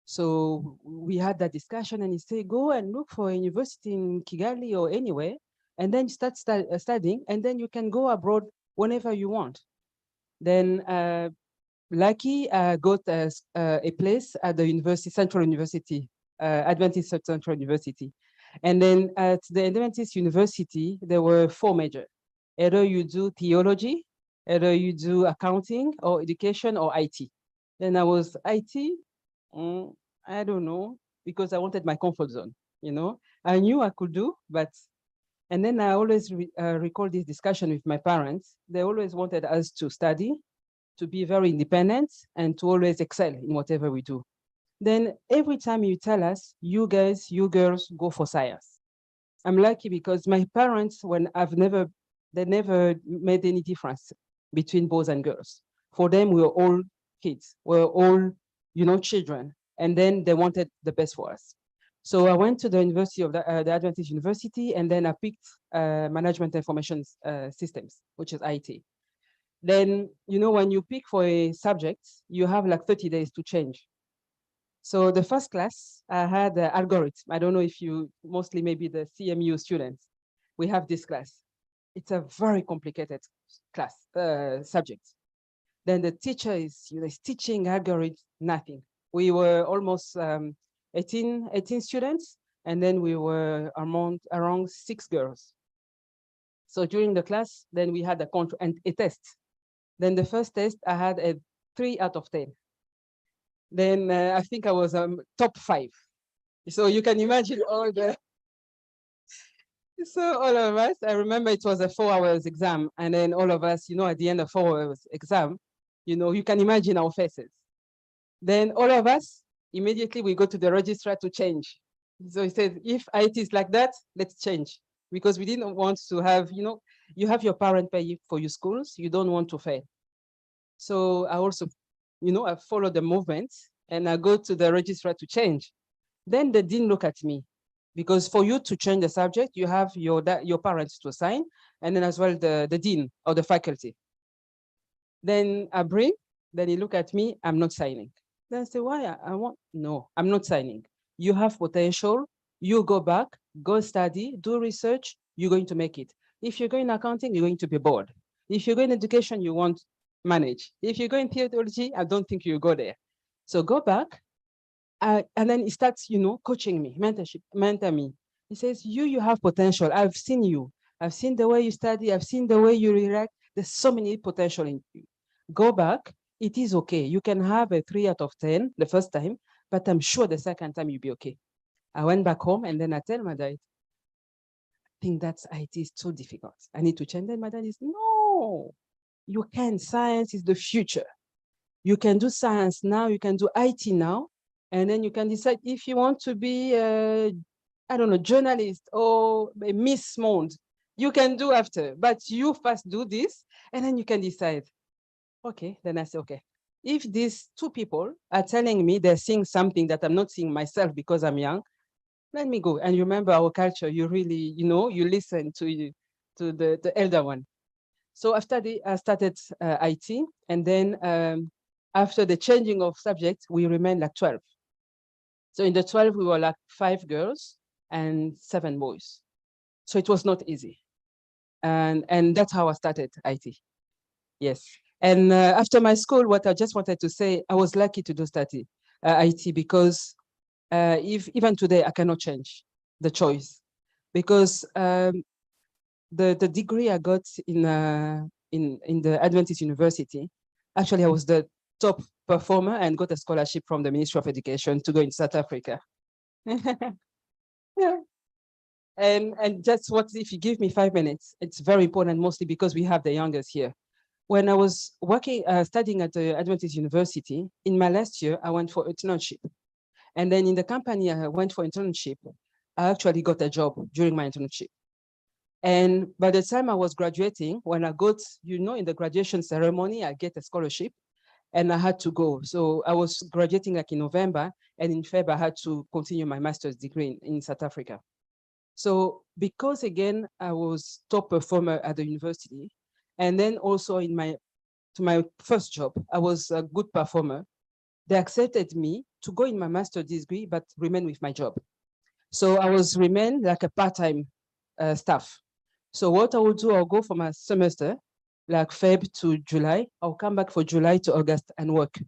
So we had that discussion, and he said, go and look for a university in Kigali or anywhere, and then start studying, and then you can go abroad whenever you want. Then lucky, I got a place at the university, Central University, Adventist Central University. And then at the Adventist University, there were 4 majors. Either you do theology, either you do accounting or education or IT. Then I was IT, I don't know, because I wanted my comfort zone, you know. I knew I could do, and then I always recall this discussion with my parents. They always wanted us to study, to be very independent, and to always excel in whatever we do. Then every time you tell us, you guys, you girls, go for science. I'm lucky because my parents, they never made any difference between boys and girls. For them, we were all kids, we were all, you know, children. And then they wanted the best for us. So I went to the University of the Adventist University, and then I picked Management Information Systems, which is IT. Then, you know, when you pick for a subject, you have like 30 days to change. So the first class, I had the algorithm. I don't know if you, mostly maybe the CMU students, we have this class. It's a very complicated class, subject. Then the teacher is, you know, is teaching algorithm, nothing. We were almost 18 students, and then we were around 6 girls. So during the class, then we had a test. Then the first test, I had a 3 out of 10. Then I think I was top 5. So you can imagine all the, so all of us, I remember it was a 4 hours exam. And then all of us, you know, at the end of 4 hours exam, you know, you can imagine our faces. Then all of us, immediately we go to the registrar to change. So he said, if IT is like that, let's change. Because we didn't want to have, you know, you have your parent pay for your schools, you don't want to fail. So I also, you know, I follow the movement, and I go to the registrar to change. Then the dean look at me, because for you to change the subject, you have your parents to sign, and then as well the dean or the faculty. Then I bring, then he look at me, I'm not signing. Then I say, why? No, I'm not signing. You have potential, you go back, go study, do research, you're going to make it. If you're going accounting, you're going to be bored. If you're going education, you won't manage. If you're going theology, I don't think you go there. So go back. And then he starts, you know, coaching me, mentor me. He says, you have potential. I've seen you. I've seen the way you study. I've seen the way you react. There's so many potential in you. Go back. It is okay. You can have a 3 out of 10 the first time, but I'm sure the second time you'll be okay. I went back home, and then I tell my dad, I think that's IT is too difficult. I need to change. Then my dad is, no, you can. Science is the future. You can do science now. You can do IT now. And then you can decide if you want to be, I don't know, journalist or a Miss Monde. You can do after, but you first do this, and then you can decide. Okay, then I say, okay. If these 2 people are telling me they're seeing something that I'm not seeing myself because I'm young, let me go. And remember our culture, you really, you know, you listen to the elder one. So after I started IT, and then after the changing of subjects, we remained like 12. So in the 12, we were like 5 girls and 7 boys. So it was not easy. And that's how I started IT. Yes. And after my school, what I just wanted to say, I was lucky to do study. IT because if even today I cannot change the choice because the degree I got in the Adventist University, actually I was the top performer and got a scholarship from the Ministry of Education to go in South Africa. Yeah. And just what if you give me 5 minutes, it's very important, mostly because we have the youngest here. When I was working, studying at the Adventist University, in my last year, I went for internship. And then in the company I went for internship, I actually got a job during my internship. And by the time I was graduating, when I got, in the graduation ceremony, I get a scholarship and I had to go. So I was graduating like in November, and in February, I had to continue my master's degree in South Africa. So because again, I was top performer at the university, and then also to my first job, I was a good performer. They accepted me to go in my master's degree, but remain with my job. So I was remain like a part-time staff. So what I will do, I'll go for my semester, like Feb to July. I'll come back for July to August and work.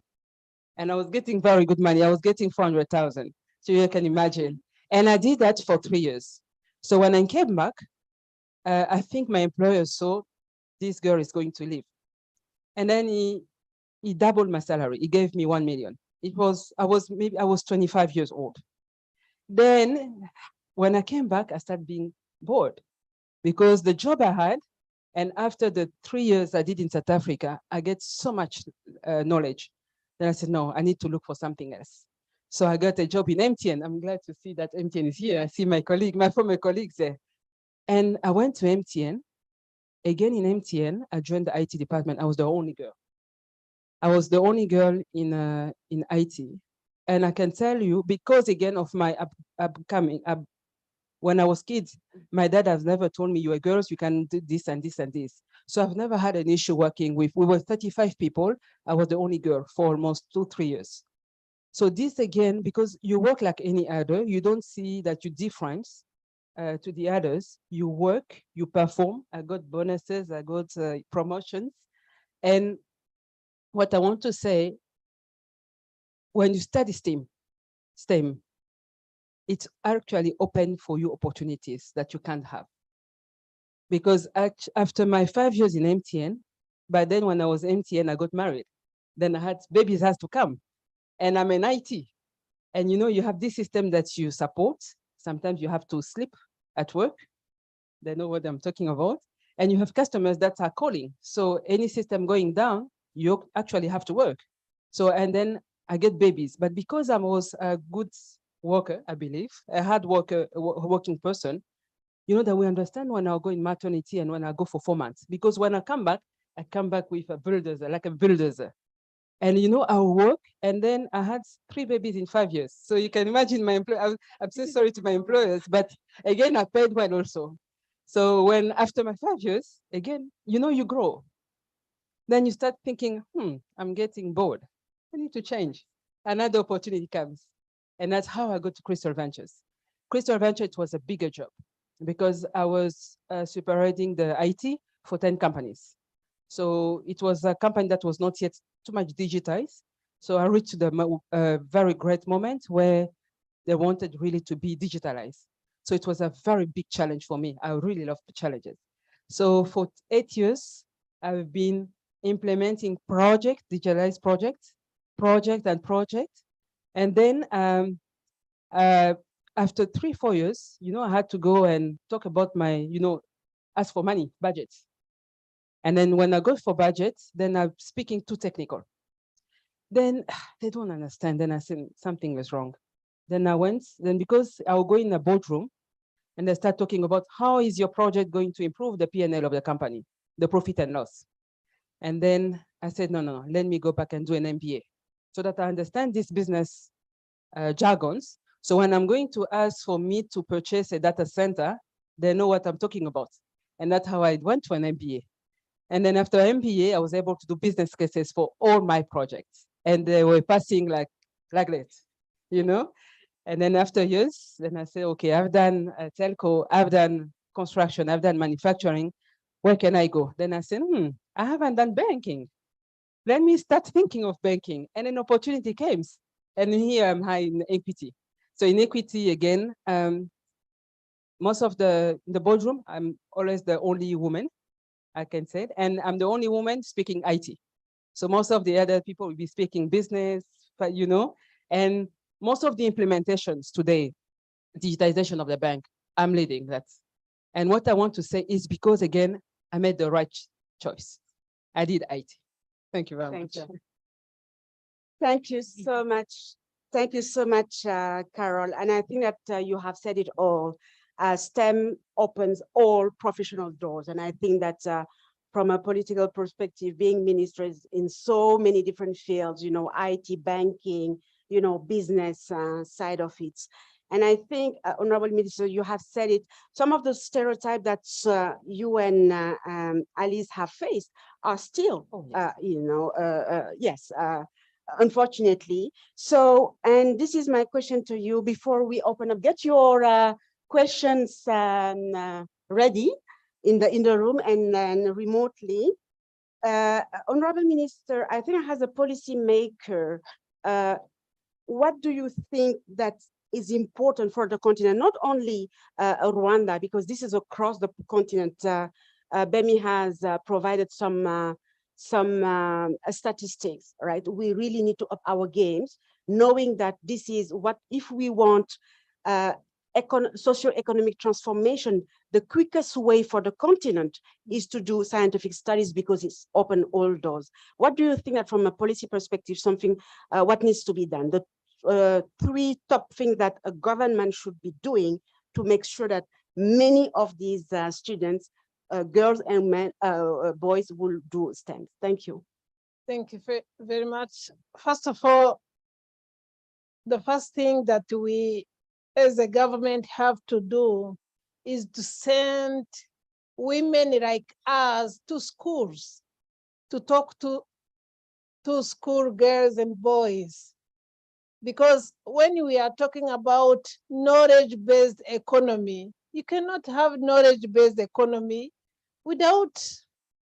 And I was getting very good money. I was getting 400,000. So you can imagine. And I did that for 3 years. So when I came back, I think my employer saw this girl is going to leave. And then he doubled my salary. He gave me 1 million. I was 25 years old. Then when I came back, I started being bored because the job I had, and after the 3 years I did in South Africa, I get so much knowledge. Then I said, no, I need to look for something else. So I got a job in MTN. I'm glad to see that MTN is here. I see my former colleagues there. And I went to MTN. Again in MTN, I joined the IT department. I was the only girl. I was the only girl in IT. And I can tell you, because again of my upcoming, when I was kids, my dad has never told me, you are girls, you can do this and this and this. So I've never had an issue working with, we were 35 people. I was the only girl for almost 2-3 years. So this again, because you work like any other, you don't see that you difference to the others. You work, you perform. I got bonuses, I got promotions. And what I want to say, when you study STEM, it's actually open for you opportunities that you can't have. Because after my 5 years in MTN, by then when I was MTN, I got married. Then I had babies has to come. And I'm in IT. And you have this system that you support. Sometimes you have to sleep at work. They know what I'm talking about. And you have customers that are calling. So any system going down, you actually have to work. So, and then I get babies. But because I was a good worker, I believe, a hard worker, working person, that we understand when I go in maternity and when I go for 4 months. Because when I come back with a bulldozer, like a bulldozer. And I'll work, and then I had 3 babies in 5 years. So you can imagine my employer. I'm so sorry to my employers, but again, I paid well also. So when after my 5 years, again, you grow. Then you start thinking, I'm getting bored. I need to change. Another opportunity comes. And that's how I got to Crystal Ventures. Crystal Ventures, it was a bigger job because I was supervising the IT for 10 companies. So it was a company that was not yet too much digitized. So I reached the very great moment where they wanted really to be digitalized. So it was a very big challenge for me. I really love the challenges. So for 8 years, I've been implementing digitalized projects. And then after 3-4 years, I had to go and talk about my, ask for money, budgets. And then when I go for budget, then I'm speaking too technical. Then they don't understand. Then I said something was wrong. Then because I'll go in a boardroom and they start talking about how is your project going to improve the P&L of the company, the profit and loss. And then I said, no, let me go back and do an MBA so that I understand this business jargons. So when I'm going to ask for me to purchase a data center, they know what I'm talking about. And that's how I went to an MBA. And then after MBA, I was able to do business cases for all my projects. And they were passing like that, And then after years, then I say, okay, I've done telco, I've done construction, I've done manufacturing. Where can I go? Then I said, I haven't done banking. Let me start thinking of banking. And an opportunity came. And here I'm high in equity. So in equity, again, most of in the boardroom, I'm always the only woman, I can say, and I'm the only woman speaking IT. So most of the other people will be speaking business, but and most of the implementations today, digitization of the bank, I'm leading that. And what I want to say is because, again, I made the right choice. I did IT. Thank you very much. Thank you so much. Thank you so much, Carol. And I think that you have said it all. STEM opens all professional doors. And I think that from a political perspective, being ministers in so many different fields, IT, banking, business side of it. And I think, Honorable Minister, you have said it, some of the stereotypes that you and Alice have faced are still, yes, unfortunately. So, and this is my question to you before we open up, get your questions ready in the room and then remotely. Honorable Minister, I think as a policy maker, what do you think that is important for the continent, not only Rwanda, because this is across the continent. Bemi has provided some statistics, right? We really need to up our games, knowing that this is what, if we want socio-economic transformation, the quickest way for the continent is to do scientific studies because it's open all doors. What do you think that from a policy perspective, something, what needs to be done? The three top things that a government should be doing to make sure that many of these students, girls and men, boys will do STEM. Thank you. Thank you very much. First of all, the first thing that we as a government have to do is to send women like us to schools to talk to school girls and boys. Because when we are talking about knowledge-based economy, you cannot have knowledge-based economy without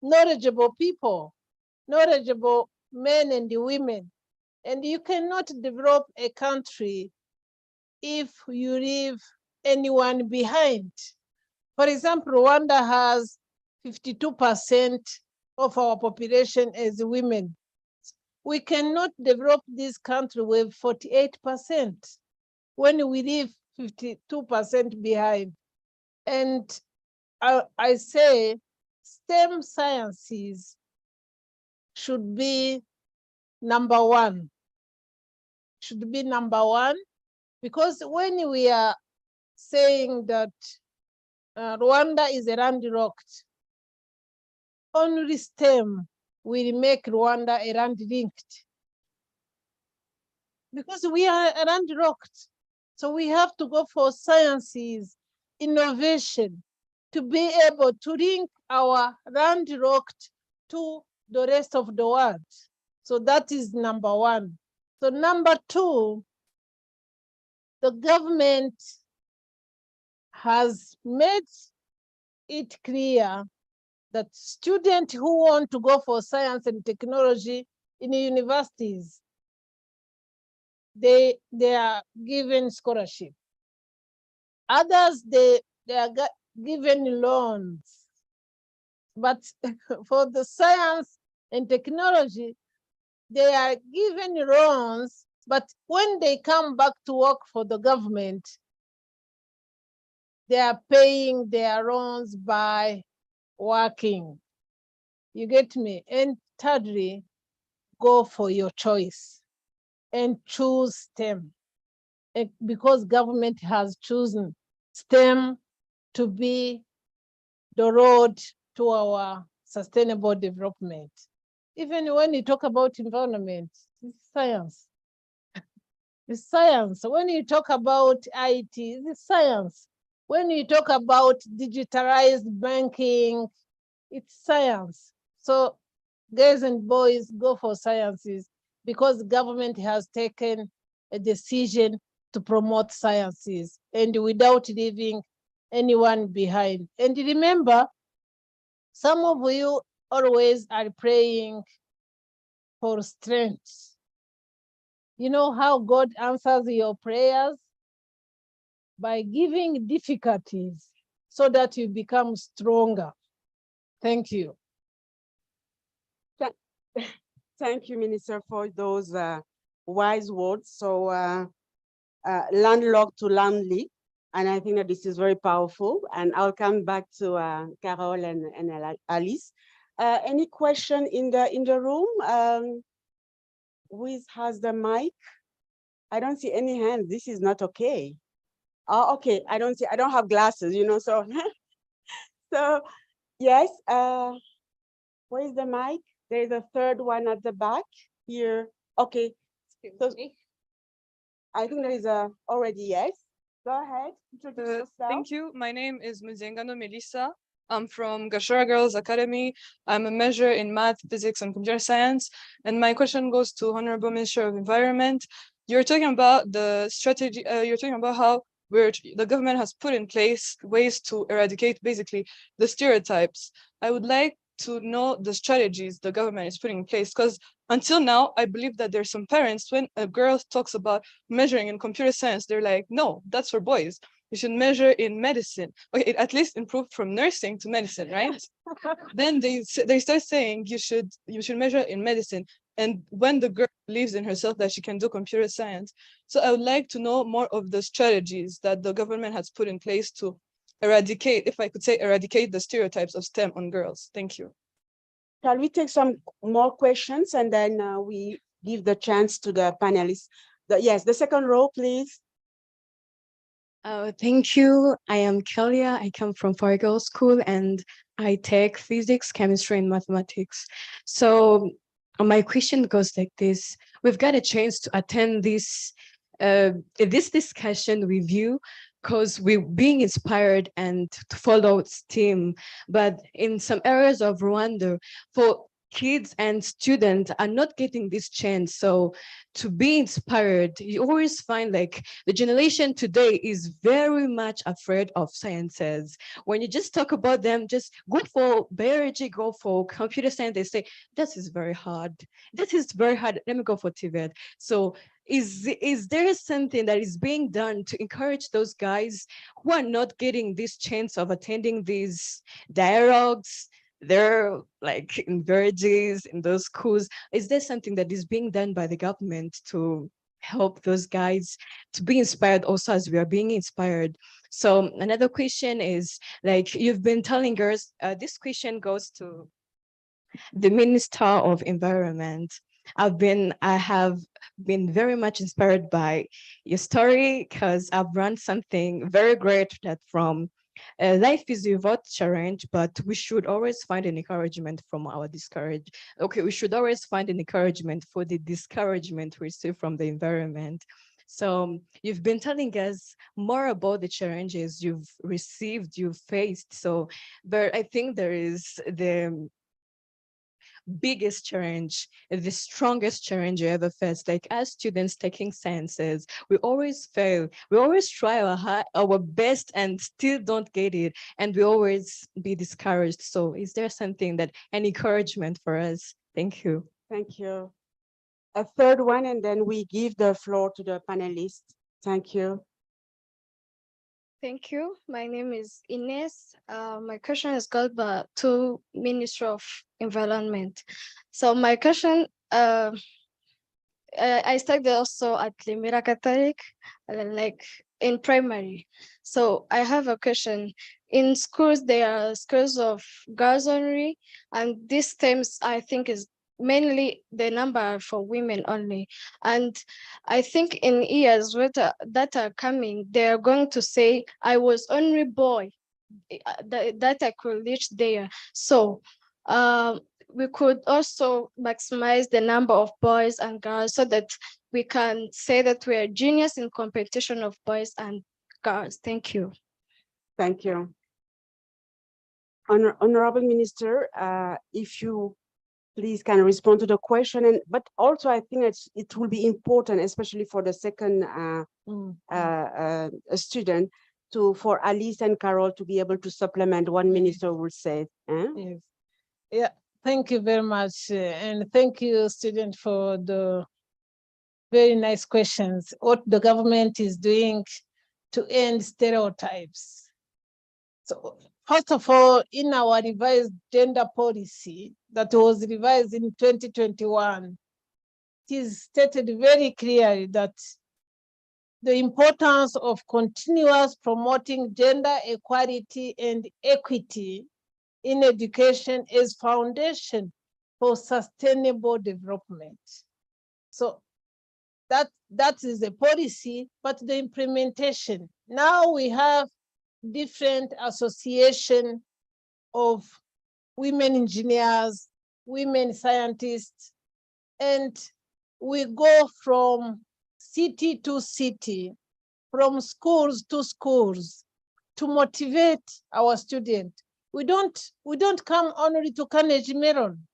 knowledgeable people, knowledgeable men and women. And you cannot develop a country if you leave anyone behind. For example, Rwanda has 52% of our population as women. We cannot develop this country with 48% when we leave 52% behind. And I say STEM sciences should be number one. Should be number one, because when we are saying that Rwanda is a landlocked, only STEM will make Rwanda a land-linked. Because we are landlocked. So we have to go for sciences, innovation, to be able to link our landlocked to the rest of the world. So that is number one. So number two, the government has made it clear that students who want to go for science and technology in the universities, they are given scholarship. Others, they are given loans. But for the science and technology, they are given loans, but when they come back to work for the government, they are paying their loans by working. You get me? And thirdly, go for your choice and choose STEM. And because government has chosen STEM to be the road to our sustainable development. Even when you talk about environment, it's science. It's science. When you talk about IT, it's science. When you talk about digitalized banking, it's science. So girls and boys go for sciences because government has taken a decision to promote sciences and without leaving anyone behind. And remember, some of you always are praying for strength. You know how God answers your prayers? By giving difficulties so that you become stronger. Thank you. Thank you, Minister, for those wise words. So landlocked to landly. And I think that this is very powerful. And I'll come back to Carol and Alice. Any question in the room? Who has the mic? I don't see any hands. This is not okay. Oh, okay. I don't have glasses, you know, so. So yes, where is the mic? There's a third one at the back here. Okay. So, I think there is already, yes. Go ahead. Introduce yourself. Thank you. My name is Muzengano Melissa. I'm from Gashora Girls Academy. I'm a major in math, physics, and computer science. And my question goes to Honorable Minister of Environment. You're talking about the strategy, you're talking about how the government has put in place ways to eradicate basically the stereotypes. I would like to know the strategies the government is putting in place, because until now, I believe that there's some parents, when a girl talks about measuring in computer science, they're like, no, that's for boys. You should measure in medicine. Okay, it at least improved from nursing to medicine, right? Then they start saying you should measure in medicine. And when the girl believes in herself that she can do computer science. So I would like to know more of the strategies that the government has put in place to eradicate, if I could say, eradicate the stereotypes of STEM on girls. Thank you. Can we take some more questions and then we give the chance to the panelists? Yes, the second row, please. Thank you. I am Kelia. I come from Fargo School and I take physics, chemistry, and mathematics. So my question goes like this. We've got a chance to attend this discussion with you because we're being inspired and to follow STEAM. But in some areas of Rwanda, for kids and students are not getting this chance. So to be inspired, you always find like the generation today is very much afraid of sciences. When you just talk about them, just go for biology, go for computer science, they say, this is very hard. This is very hard. Let me go for TVET. So is there something that is being done to encourage those guys who are not getting this chance of attending these dialogues? They're like in villages, in those schools. Is there something that is being done by the government to help those guys to be inspired also as we are being inspired? So another question is, like you've been telling us, this question goes to the Minister of Environment. I have been very much inspired by your story because I've run something very great that from life is without challenge, but we should always find an encouragement from our discourage. Okay, we should always find an encouragement for the discouragement we receive from the environment. So you've been telling us more about the challenges you've received, you've faced. So, but I think there is the biggest challenge, the strongest challenge you ever faced. Like as students taking sciences, we always fail. We always try our best and still don't get it. And we always be discouraged. So is there something that an encouragement for us? Thank you. Thank you. A third one, and then we give the floor to the panelists. Thank you. Thank you. My name is Ines. My question is called to Minister of Environment. So my question, I studied also at Limira Catholic, like in primary. So I have a question. In schools, there are schools of girls only, and these terms I think is mainly the number for women only. And I think in years that are coming, they're going to say, I was only boy, that I could reach there. So we could also maximize the number of boys and girls so that we can say that we are genius in competition of boys and girls. Thank you. Thank you. Honorable Minister, if you please can respond to the question, but also I think it will be important, especially for the second student, for Alice and Carol to be able to supplement what Minister will say. Yes. Yeah, thank you very much. And thank you, student, for the very nice questions. What the government is doing to end stereotypes. So first of all, in our revised gender policy that was revised in 2021, it is stated very clearly that the importance of continuous promoting gender equality and equity in education is foundation for sustainable development. So that is the policy, but the implementation. Now we have different association of women engineers, women scientists, and we go from city to city, from schools to schools to motivate our students. We don't come only to Carnegie Mellon.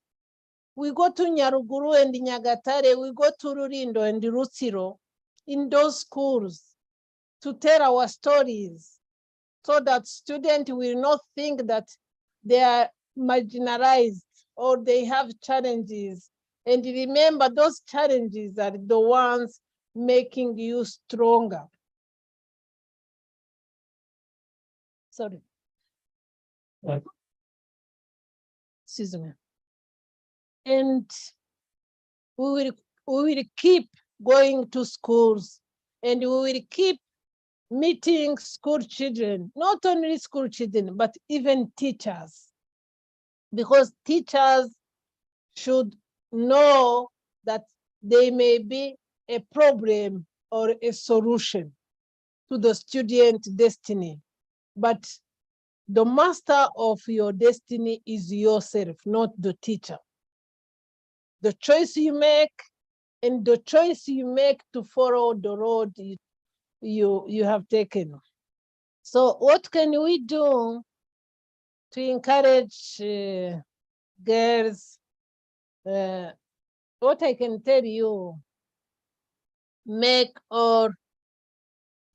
We go to Nyaruguru and Nyagatare, we go to Rurindo and Rutsiro in those schools to tell our stories so that students will not think that they are marginalized or they have challenges. And remember, those challenges are the ones making you stronger. Sorry. Excuse me. And we will keep going to schools, and we will keep meeting school children, not only school children, but even teachers, because teachers should know that they may be a problem or a solution to the student destiny. But the master of your destiny is yourself, not the teacher. The choice you make and the choice you make to follow the road you have taken. So what can we do to encourage girls? What I can tell you, make all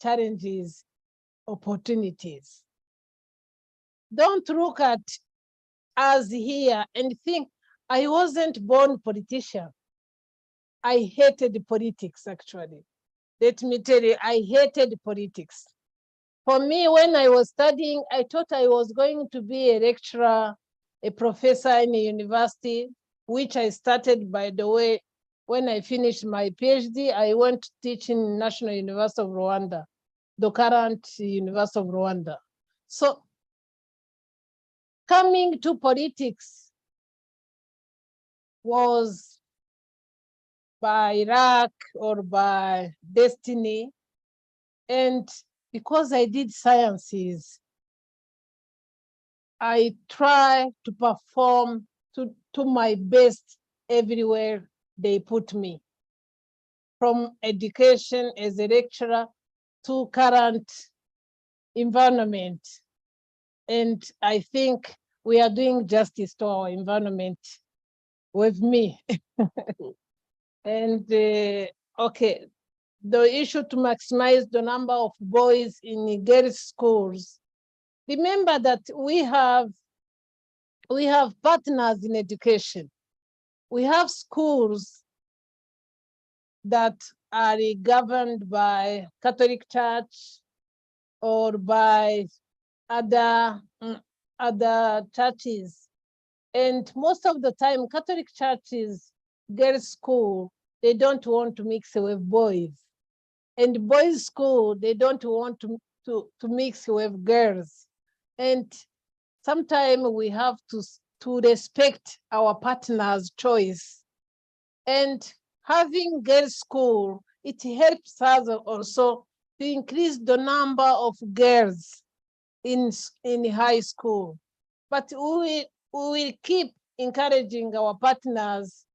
challenges opportunities. Don't look at us here and think, I wasn't born politician. I hated politics, actually. Let me tell you, I hated politics. For me, when I was studying, I thought I was going to be a lecturer, a professor in a university, which I started, by the way. When I finished my PhD, I went to teach in National University of Rwanda, the current University of Rwanda. So coming to politics was by luck or by destiny. And because I did sciences, I try to perform to my best everywhere they put me, from education as a lecturer to current environment. And I think we are doing justice to our environment with me. And okay, the issue to maximize the number of boys in girls' schools. Remember that we have partners in education. We have schools that are governed by Catholic Church or by other churches. And most of the time, Catholic churches, girls' school, they don't want to mix with boys. And boys' school, they don't want to mix with girls. And sometimes we have to respect our partner's choice. And having girls' school, it helps us also to increase the number of girls in high school. But we will keep encouraging our partners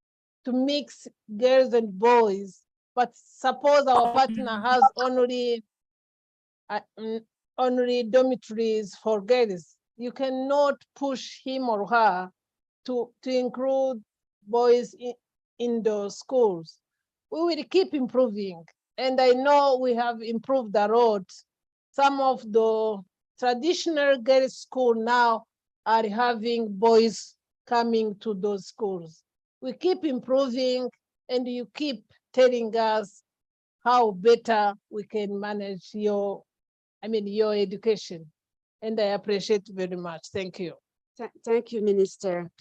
to mix girls and boys. But suppose our partner has only dormitories for girls, you cannot push him or her to include boys in the schools. We will keep improving. And I know we have improved a lot. Some of the traditional girls' schools now are having boys coming to those schools. We keep improving, and you keep telling us how better we can manage your education. And I appreciate very much. Thank you. Thank you, Minister.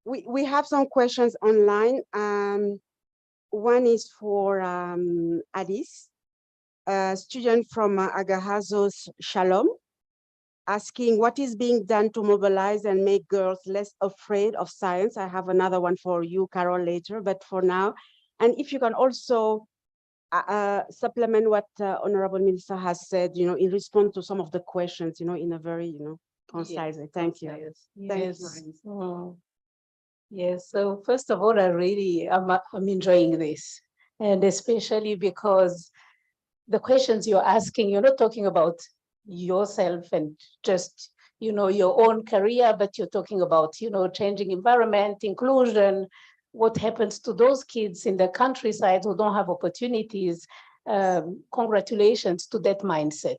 We have some questions online. One is for Alice, a student from Agahazos Shalom, asking what is being done to mobilize and make girls less afraid of science. I have another one for you, Carol, later, but for now. And if you can also supplement what Honorable Minister has said, in response to some of the questions, in a very, concise way. Thank you. Yes. Thank you. Yes, so first of all, I'm enjoying this, and especially because the questions you're asking, you're not talking about yourself and just, your own career, but you're talking about, changing environment, inclusion, what happens to those kids in the countryside who don't have opportunities. Congratulations to that mindset.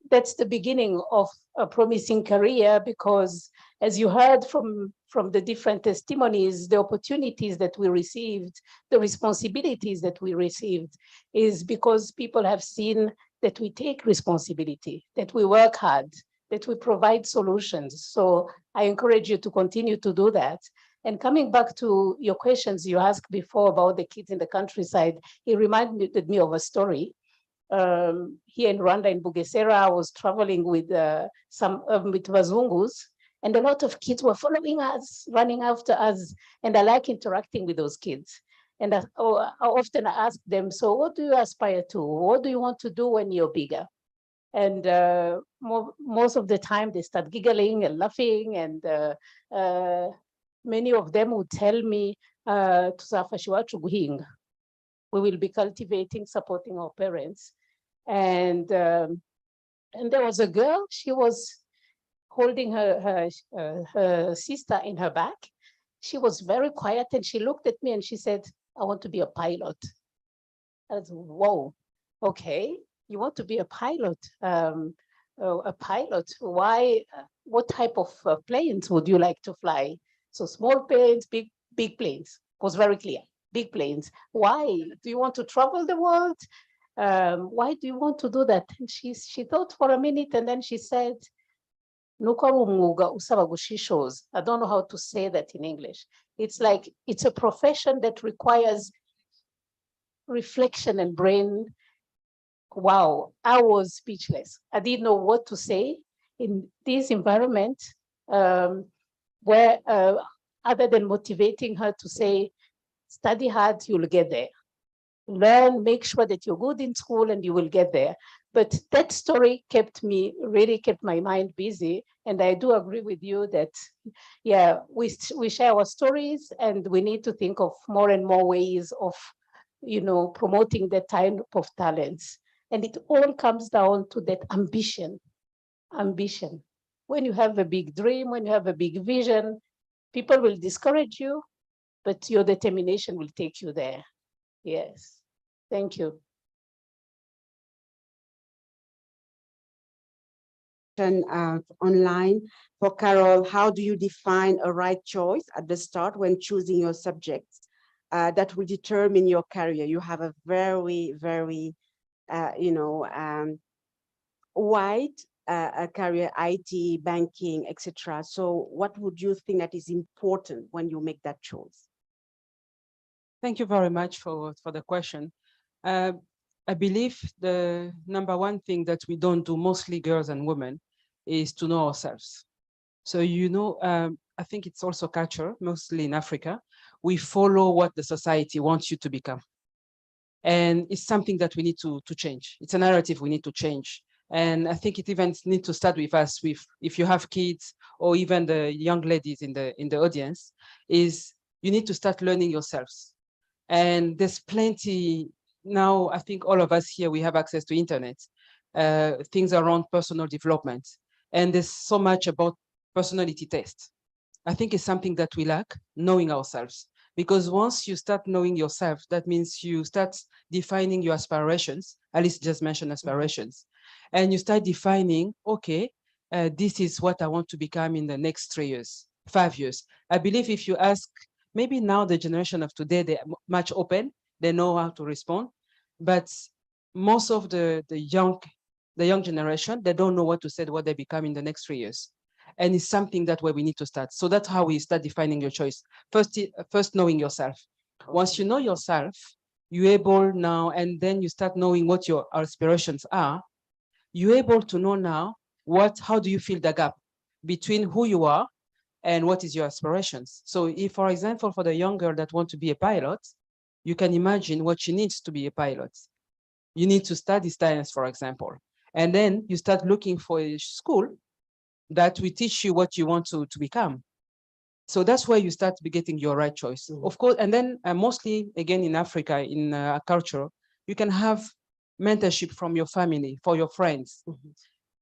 That's the beginning of a promising career, because as you heard from the different testimonies, the opportunities that we received, the responsibilities that we received, is because people have seen that we take responsibility, that we work hard, that we provide solutions. So I encourage you to continue to do that. And coming back to your questions you asked before about the kids in the countryside, it reminded me of a story. Here in Rwanda, in Bugesera, I was traveling with some with Wazungus, and a lot of kids were following us, running after us, and I like interacting with those kids. And I often ask them, so what do you aspire to? What do you want to do when you're bigger? And most of the time they start giggling and laughing, and many of them would tell me, we will be cultivating, supporting our parents. And there was a girl, she was holding her sister in her back. She was very quiet, and she looked at me and she said, I want to be a pilot. I said, whoa, okay, you want to be a pilot? A pilot, why? What type of planes would you like to fly? So small planes, big planes, was very clear. Big planes. Why? Do you want to travel the world? Why do you want to do that? And she thought for a minute, and then she said, I don't know how to say that in English. It's like, it's a profession that requires reflection and brain. Wow, I was speechless. I didn't know what to say in this environment, where other than motivating her to say, study hard, you'll get there. Learn, make sure that you're good in school and you will get there. But that story really kept my mind busy. And I do agree with you that, yeah, we share our stories, and we need to think of more and more ways of, promoting that type of talents. And it all comes down to that ambition. Ambition. When you have a big dream, when you have a big vision, people will discourage you, but your determination will take you there. Yes, thank you. Online for Carol, how do you define a right choice at the start when choosing your subjects that will determine your career? You have a very, very, wide career, IT, banking, etc. So what would you think that is important when you make that choice? Thank you very much for the question. I believe the number one thing that we don't do, mostly girls and women, is to know ourselves. So, I think it's also culture, mostly in Africa. We follow what the society wants you to become. And it's something that we need to change. It's a narrative we need to change. And I think it even needs to start with us, if you have kids or even the young ladies in the audience, is you need to start learning yourselves. And there's plenty now. I think all of us here, we have access to internet, things around personal development. And there's so much about personality tests. I think it's something that we lack, knowing ourselves. Because once you start knowing yourself, that means you start defining your aspirations. Alice just mentioned aspirations. And you start defining, okay, this is what I want to become in the next 3 years. 5 years. I believe if you ask, maybe now the generation of today, they're much open, they know how to respond, but most of the young generation, they don't know what to say, what they become in the next 3 years. And it's something that where we need to start. So that's how we start defining your choice. First knowing yourself. Once you know yourself, you're able now, and then you start knowing what your aspirations are, you're able to know now how do you fill the gap between who you are and what is your aspirations. So if, for example, for the young girl that want to be a pilot, you can imagine what she needs to be a pilot. You need to study science, for example. And then you start looking for a school that will teach you what you want to become. So that's where you start getting your right choice. Of course, and then mostly, again, in Africa, in our culture, you can have mentorship from your family, for your friends.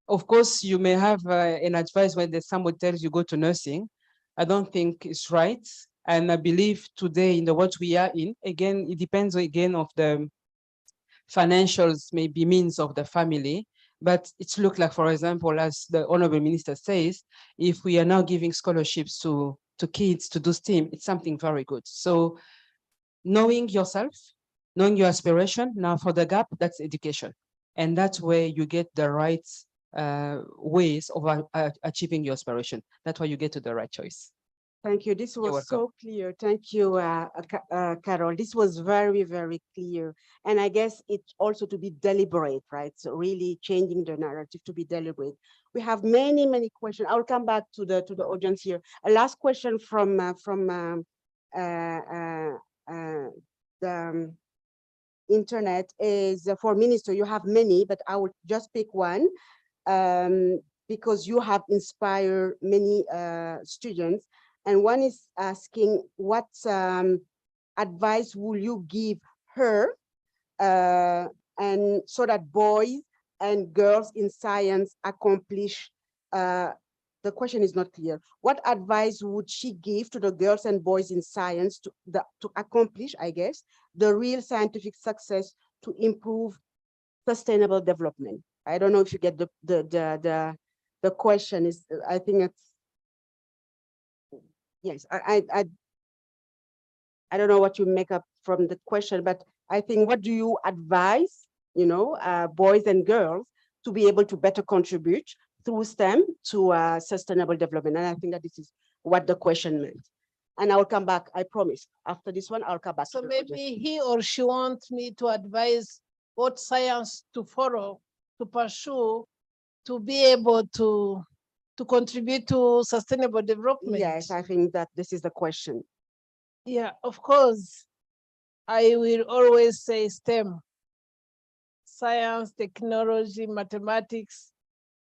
Of course, you may have an advice when somebody tells you go to nursing. I don't think it's right. And I believe today in the world we are in, again, it depends again of the financials, maybe means of the family. But it's look like, for example, as the Honorable Minister says, if we are now giving scholarships to kids to do STEAM, it's something very good. So knowing yourself, knowing your aspiration, now for the gap, that's education. And that's where you get the right ways of achieving your aspiration. That's why you get to the right choice. Thank you. This was so clear. Thank you, Carol. This was very, very clear. And I guess it's also to be deliberate, right? So really changing the narrative to be deliberate. We have many, many questions. I'll come back to the audience here. A last question from the internet is for Minister. You have many, but I will just pick one because you have inspired many students. And one is asking, what advice will you give her and so that boys and girls in science accomplish, the question is not clear. What advice would she give to the girls and boys in science to accomplish, I guess, the real scientific success to improve sustainable development? I don't know if you get the question. Is I think it's, yes, I don't know what you make up from the question, but I think, what do you advise, boys and girls to be able to better contribute through STEM to sustainable development? And I think that this is what the question meant. And I'll come back, I promise. After this one, I'll come back. So maybe he or she wants me to advise what science to follow, to pursue, to be able to contribute to sustainable development. Yes, I think that this is the question. Yeah, of course. I will always say STEM, science, technology, mathematics.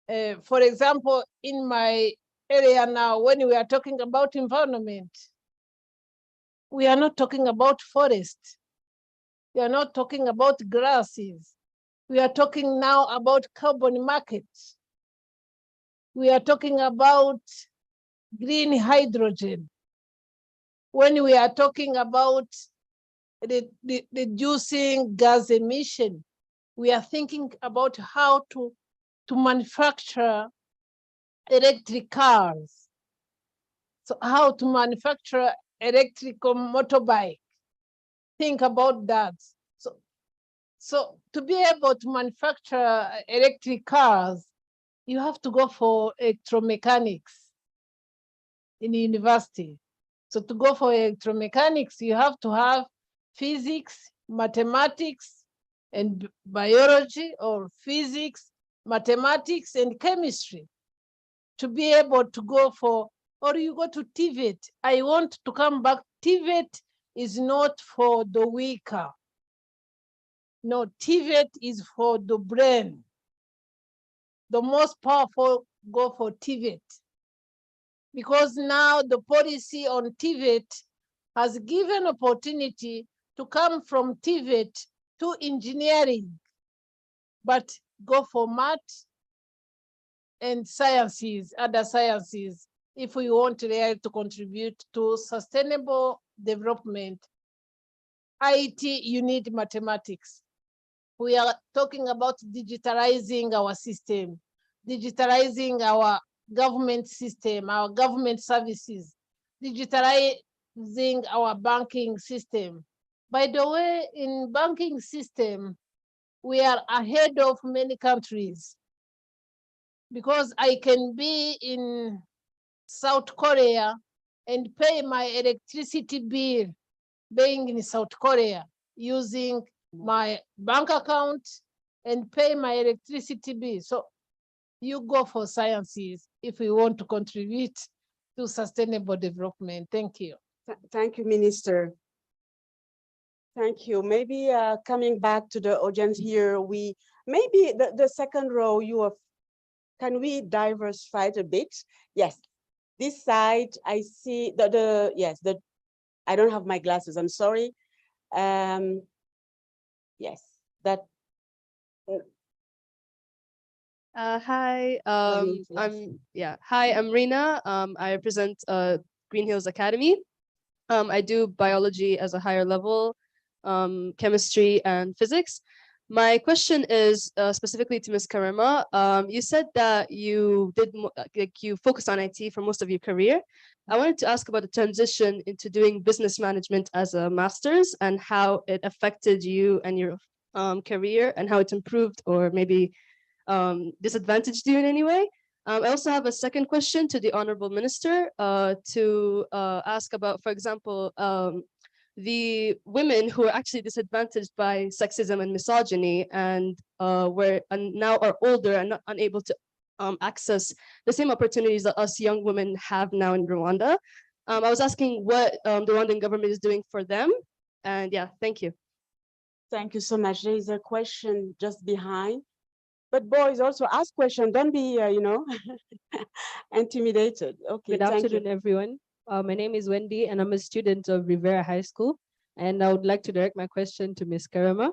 For example, in my area now, when we are talking about environment, we are not talking about forest. We are not talking about grasses. We are talking now about carbon markets. We are talking about green hydrogen. When we are talking about reducing gas emission, we are thinking about how to manufacture electric cars. So how to manufacture electrical motorbike. Think about that. So to be able to manufacture electric cars, you have to go for electromechanics in the university. So to go for electromechanics, you have to have physics, mathematics, and biology, or physics, mathematics, and chemistry to be able to go for, or you go to TVET. I want to come back. TVET is not for the weaker. No, TVET is for the brain. The most powerful go for TVET. Because now the policy on TVET has given opportunity to come from TVET to engineering, but go for math and sciences, other sciences, if we want really to contribute to sustainable development. IT, you need mathematics. We are talking about digitalizing our system, digitalizing our government system, our government services, digitalizing our banking system. By the way, in banking system, we are ahead of many countries because I can be in South Korea and pay my electricity bill being in South Korea using my bank account and pay my electricity bill. So you go for sciences if we want to contribute to sustainable development. Thank you. Thank you, Minister. Thank you. Maybe coming back to the audience here, maybe the second row, can we diversify it a bit? Yes, this side, I see I don't have my glasses, I'm sorry. Yes, that. Hi, Yes. Hi, I'm Rina. I represent Green Hills Academy. I do biology as a higher level, chemistry and physics. My question is specifically to Ms. Karema. You said that you you focused on IT for most of your career. I wanted to ask about the transition into doing business management as a master's and how it affected you and your career and how it improved or maybe disadvantaged you in any way. I also have a second question to the Honorable Minister to ask about, for example, the women who are actually disadvantaged by sexism and misogyny and now are older and not unable to access the same opportunities that us young women have now in Rwanda. I was asking what the Rwandan government is doing for them. And yeah, thank you. Thank you so much. There is a question just behind. But boys also ask questions. Don't be, intimidated. Okay, Good afternoon, everyone. My name is Wendy, and I'm a student of Rivera High School. And I would like to direct my question to Ms. Karema.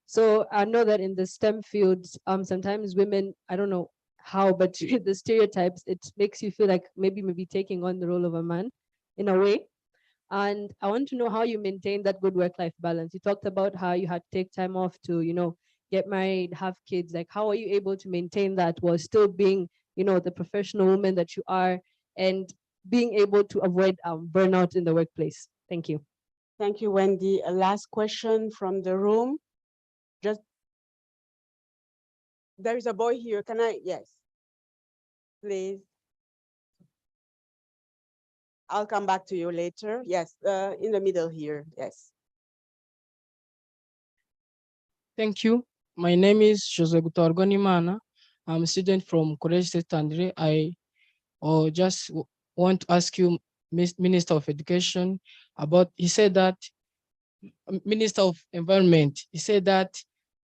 So I know that in the STEM fields, sometimes women, I don't know how, but the stereotypes, it makes you feel like maybe taking on the role of a man in a way. And I want to know how you maintain that good work-life balance. You talked about how you had to take time off to, get married, have kids. Like, how are you able to maintain that while still being, the professional woman that you are and being able to avoid burnout in the workplace? Thank you. Thank you, Wendy. A last question from the room. There is a boy here. Can I? Yes. Please. I'll come back to you later. Yes, in the middle here. Yes. Thank you. My name is Jose Gutorgonimana. I'm a student from College State Andre. I just want to ask you, Minister of Education, about, he said that, Minister of Environment, he said that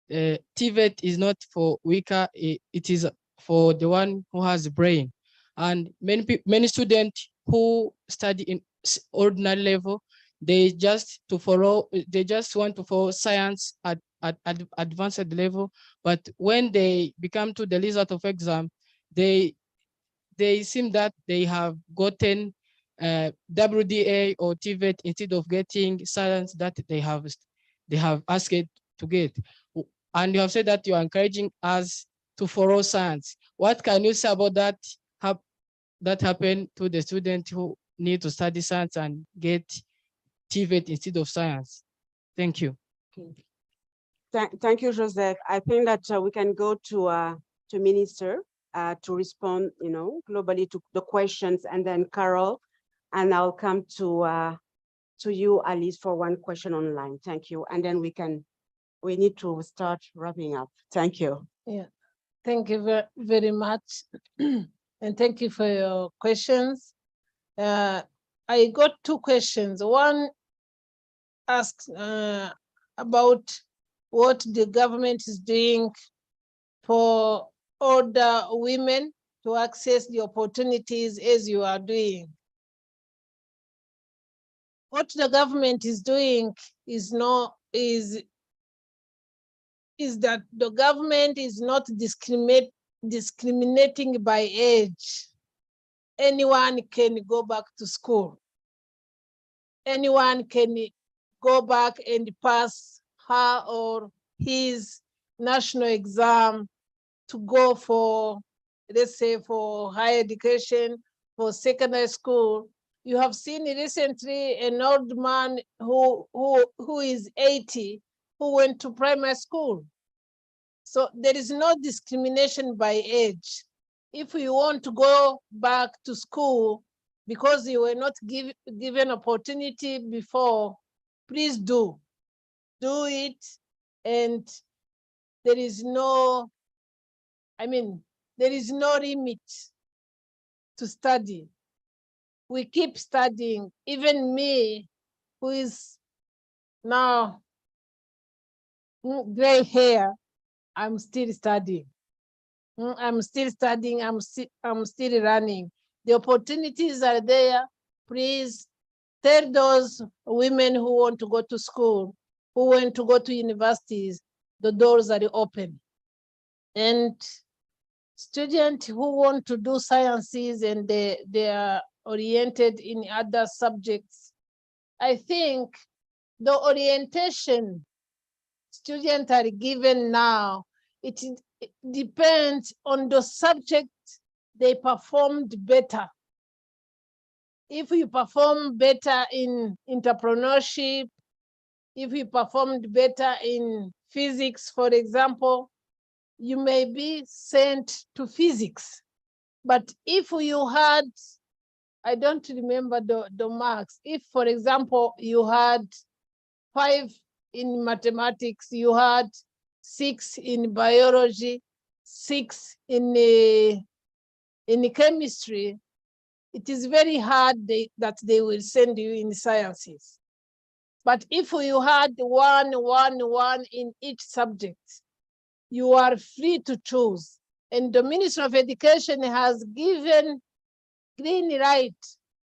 TVET is not for weaker, it is for the one who has a brain. And many students who study in ordinary level, they just want to follow science at advanced level, but when they become to the result of exam, they seem that they have gotten WDA or TVET instead of getting science that they have asked to get. And you have said that you are encouraging us to follow science. What can you say about that? That happened to the students who need to study science and get TVET instead of science? Thank you. Thank you, Joseph. I think that we can go to Minister to respond, globally to the questions, and then Carol, and I'll come to you, Alice, for one question online. Thank you, and then we need to start wrapping up. Thank you. Yeah, thank you very much, and thank you for your questions. I got two questions. One asks about what the government is doing for older women to access the opportunities as you are doing. What the government is doing is that the government is not discriminating by age. Anyone can go back to school. Anyone can go back and pass her or his national exam to go for let's say for higher education, for secondary school. You have seen recently an old man who is 80, who went to primary school. So there is no discrimination by age. If you want to go back to school because you were not given opportunity before, please do it. And there is no, there is no limit to study. We keep studying. Even me, who is now gray hair, I'm still studying. I'm still studying, I'm still running. The opportunities are there. Please tell those women who want to go to school, who want to go to universities, the doors are open. And students who want to do sciences and they are oriented in other subjects, I think the orientation students are given now, it depends on the subject they performed better. If you perform better in entrepreneurship, if you performed better in physics, for example, you may be sent to physics. But if you had, I don't remember the marks, if, for example, you had 5 in mathematics, you had 6 in biology, 6 in chemistry, it is very hard that they will send you in sciences. But if you had 1 in each subject, you are free to choose. And the Ministry of Education has given green light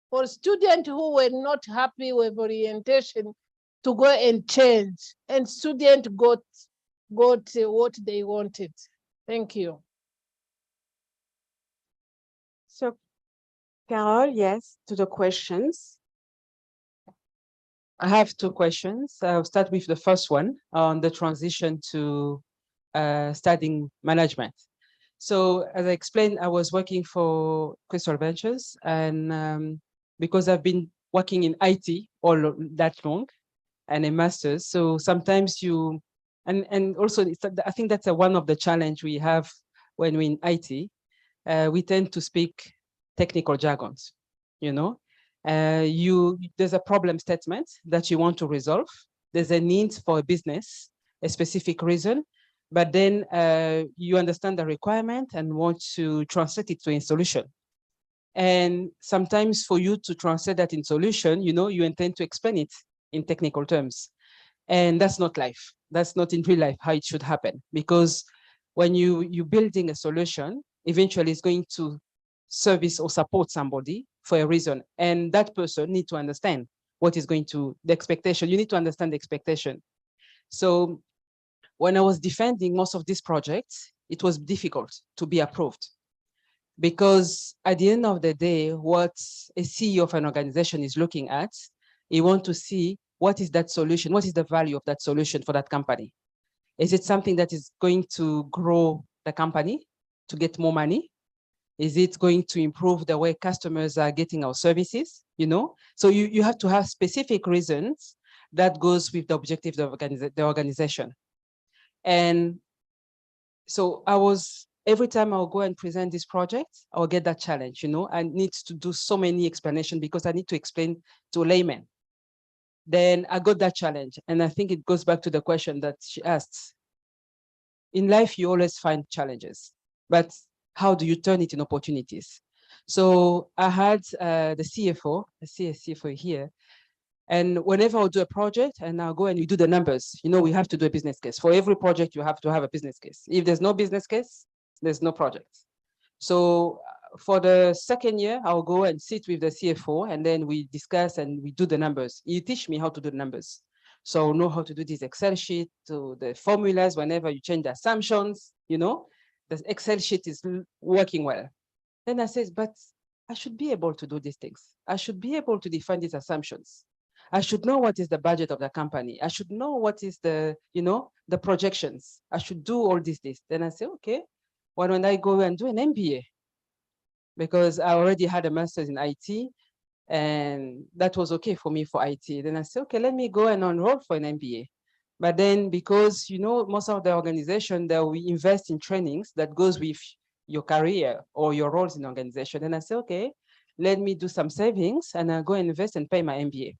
for students who were not happy with orientation to go and change, and students got what they wanted. Thank you. So, Carol, yes, to the questions. I have 2 questions. I'll start with the first one on the transition to studying management. So as I explained, I was working for Crystal Ventures, and because I've been working in IT all that long and a master's, so sometimes you, and also I think that's one of the challenge we have when we're in IT. We tend to speak technical jargons, you know. There's a problem statement that you want to resolve. There's a need for a business, a specific reason, but then you understand the requirement and want to translate it to a solution. And sometimes for you to translate that in solution, you know, you intend to explain it in technical terms. And that's not life. That's not in real life how it should happen. Because when you're building a solution, eventually it's going to service or support somebody for a reason. And that person needs to understand what is going to, the expectation. You need to understand the expectation. So when I was defending most of these projects, it was difficult to be approved. Because at the end of the day, what a CEO of an organization is looking at, he wants to see what is that solution, what is the value of that solution for that company? Is it something that is going to grow the company to get more money? Is it going to improve the way customers are getting our services? You know, so you have to have specific reasons that goes with the objective of the organization. And so every time I'll go and present this project, I'll get that challenge, you know, I need to do so many explanations because I need to explain to a layman. Then I got that challenge. And I think it goes back to the question that she asked. In life, you always find challenges, but how do you turn it in opportunities? So I had the CFO, I see a CFO here, and whenever I'll do a project and I'll go and we do the numbers, you know, we have to do a business case. For every project, you have to have a business case. If there's no business case, there's no project. So for the second year, I'll go and sit with the CFO and then we discuss and we do the numbers. You teach me how to do the numbers. So I'll know how to do this Excel sheet, to the formulas, whenever you change the assumptions, you know, the Excel sheet is working well. Then I says, but I should be able to do these things. I should be able to define these assumptions. I should know what is the budget of the company. I should know what is the, you know, the projections. I should do all these. Then I say, okay, why don't I go and do an MBA because I already had a master's in IT, and that was okay for me for IT. Then I said, okay, let me go and enroll for an MBA. But then because, you know, most of the organization that we invest in trainings that goes with your career or your roles in the organization. Then I said, okay, let me do some savings and I go and invest and pay my MBA.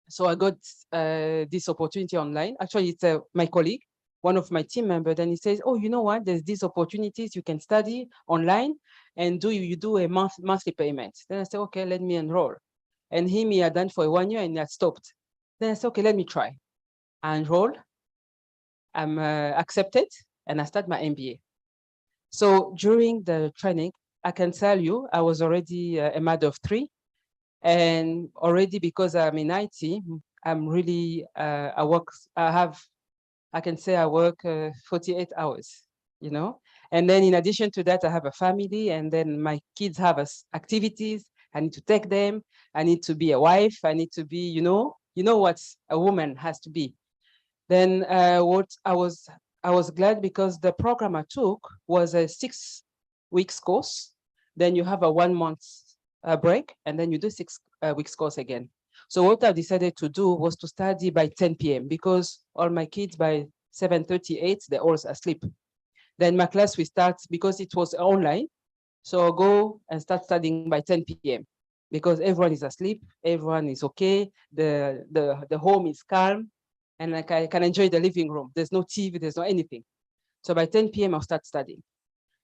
So I got this opportunity online. Actually, it's my colleague, one of my team members, then he says, oh, you know what, there's these opportunities, you can study online and you do a monthly payment. Then I said, okay, let me enroll. And he had done for 1 year and I stopped. Then I said, okay, let me try. I enroll, I'm accepted, and I start my MBA. So during the training, I can tell you, I was already a mother of 3. And already because I'm in IT, I'm really, I can say I work 48 hours, you know? And then in addition to that, I have a family, and then my kids have activities. I need to take them. I need to be a wife. I need to be, you know what a woman has to be. Then what I was glad because the program I took was a 6 weeks course. Then you have a 1 month break, and then you do 6 weeks course again. So what I decided to do was to study by 10 p.m. because all my kids by 7:38, they're all asleep. Then my class will start because it was online. So I'll go and start studying by 10 p.m. because everyone is asleep, everyone is okay, the home is calm, and like I can enjoy the living room. There's no TV, there's no anything. So by 10 p.m. I'll start studying.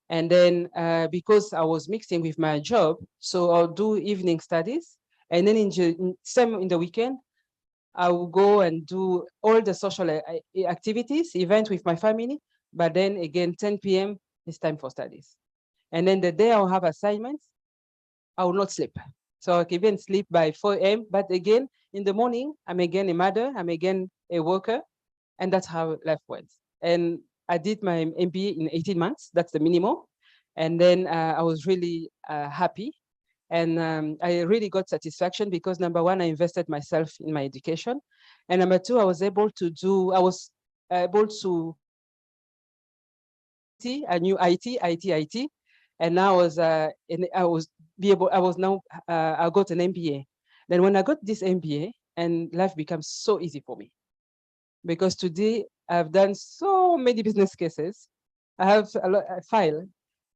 And then because I was mixing with my job, so I'll do evening studies. And then in the weekend, I will go and do all the social activities, events with my family. But then again, 10 p.m. is time for studies. And then the day I'll have assignments, I will not sleep. So I can even sleep by 4 a.m. But again, in the morning, I'm again a mother, I'm again a worker. And that's how life went. And I did my MBA in 18 months. That's the minimum. And then I was really happy. And I really got satisfaction because number one, I invested myself in my education. And number two, I was able to I knew IT. And now I got an MBA. Then when I got this MBA, and life becomes so easy for me. Because today I've done so many business cases. I have a file.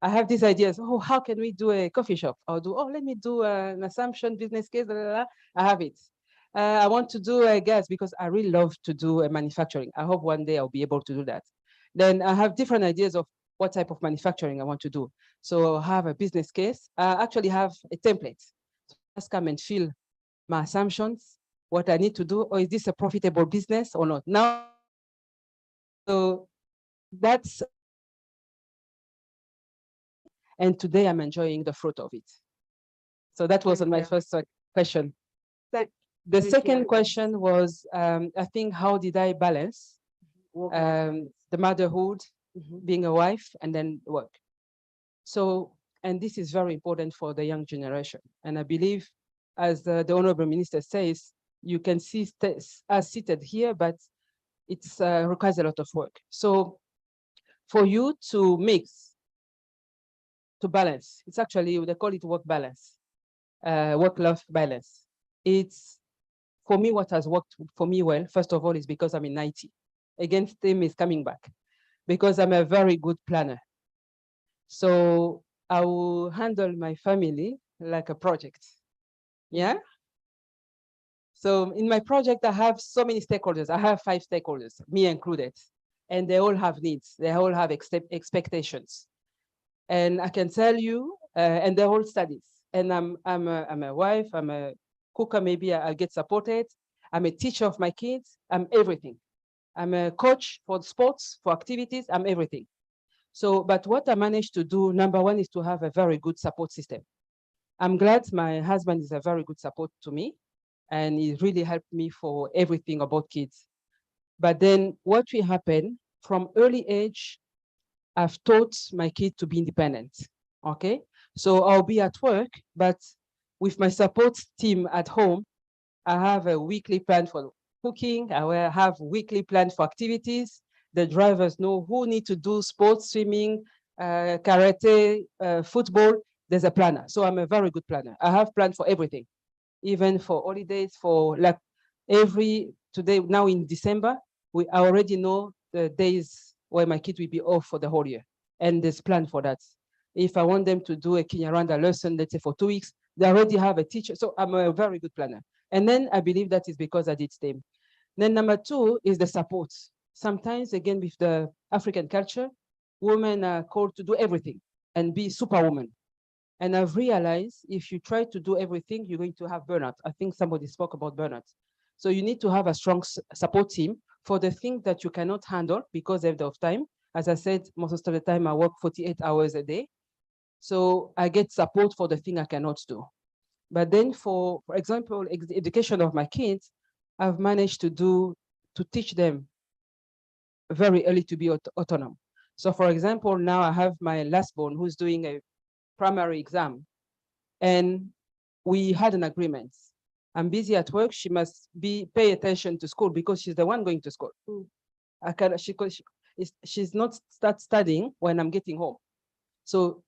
I have these ideas. Oh, how can we do a coffee shop? Let me do an assumption business case. Blah, blah, blah. I have it. I want to do a gas because I really love to do a manufacturing. I hope one day I'll be able to do that. Then I have different ideas of what type of manufacturing I want to do. So I have a business case. I actually have a template. So just come and fill my assumptions, what I need to do, or is this a profitable business or not? Now, so that's, and today I'm enjoying the fruit of it. So that was on my first question. The second question was, I think, how did I balance the motherhood, being a wife, and then work? So, and this is very important for the young generation. And I believe, as the Honorable Minister says, you can see us seated here, but it requires a lot of work. So for you to mix, to balance, it's actually, they call it work balance, work-life balance. It's, for me, what has worked for me well, first of all, is because I'm in IT. Again, STEM is coming back because I'm a very good planner. So I will handle my family like a project. Yeah. So in my project, I have so many stakeholders. I have 5 stakeholders, me included, and they all have needs. They all have expectations. And I can tell you, and they're all studies. And I'm a wife, I'm a cooker, maybe I'll get supported. I'm a teacher of my kids, I'm everything. I'm a coach for sports, for activities, I'm everything. So, but what I managed to do, number one, is to have a very good support system. I'm glad my husband is a very good support to me, and he really helped me for everything about kids. But then what will happen, from early age, I've taught my kid to be independent, okay? So I'll be at work, but with my support team at home, I have a weekly plan for cooking, I will have weekly plan for activities. The drivers know who need to do sports, swimming, karate, football. there's a planner. So I'm a very good planner. I have planned for everything, even for holidays, for like today, now in December, I already know the days where my kid will be off for the whole year. And there's plan for that. If I want them to do a Kinyarwanda lesson, let's say for 2 weeks, they already have a teacher. So I'm a very good planner. And then I believe that is because I did STEM. Then number 2 is the support. Sometimes, again, with the African culture, women are called to do everything and be superwoman. And I've realized if you try to do everything, you're going to have burnout. I think somebody spoke about burnout. So you need to have a strong support team for the things that you cannot handle because of time. As I said, most of the time I work 48 hours a day. So I get support for the thing I cannot do. But then for example, education of my kids, I've managed to teach them very early to be autonomous. So for example, now I have my last born who's doing a primary exam, and we had an agreement. I'm busy at work, she must pay attention to school because she's the one going to school. She's not start studying when I'm getting home. So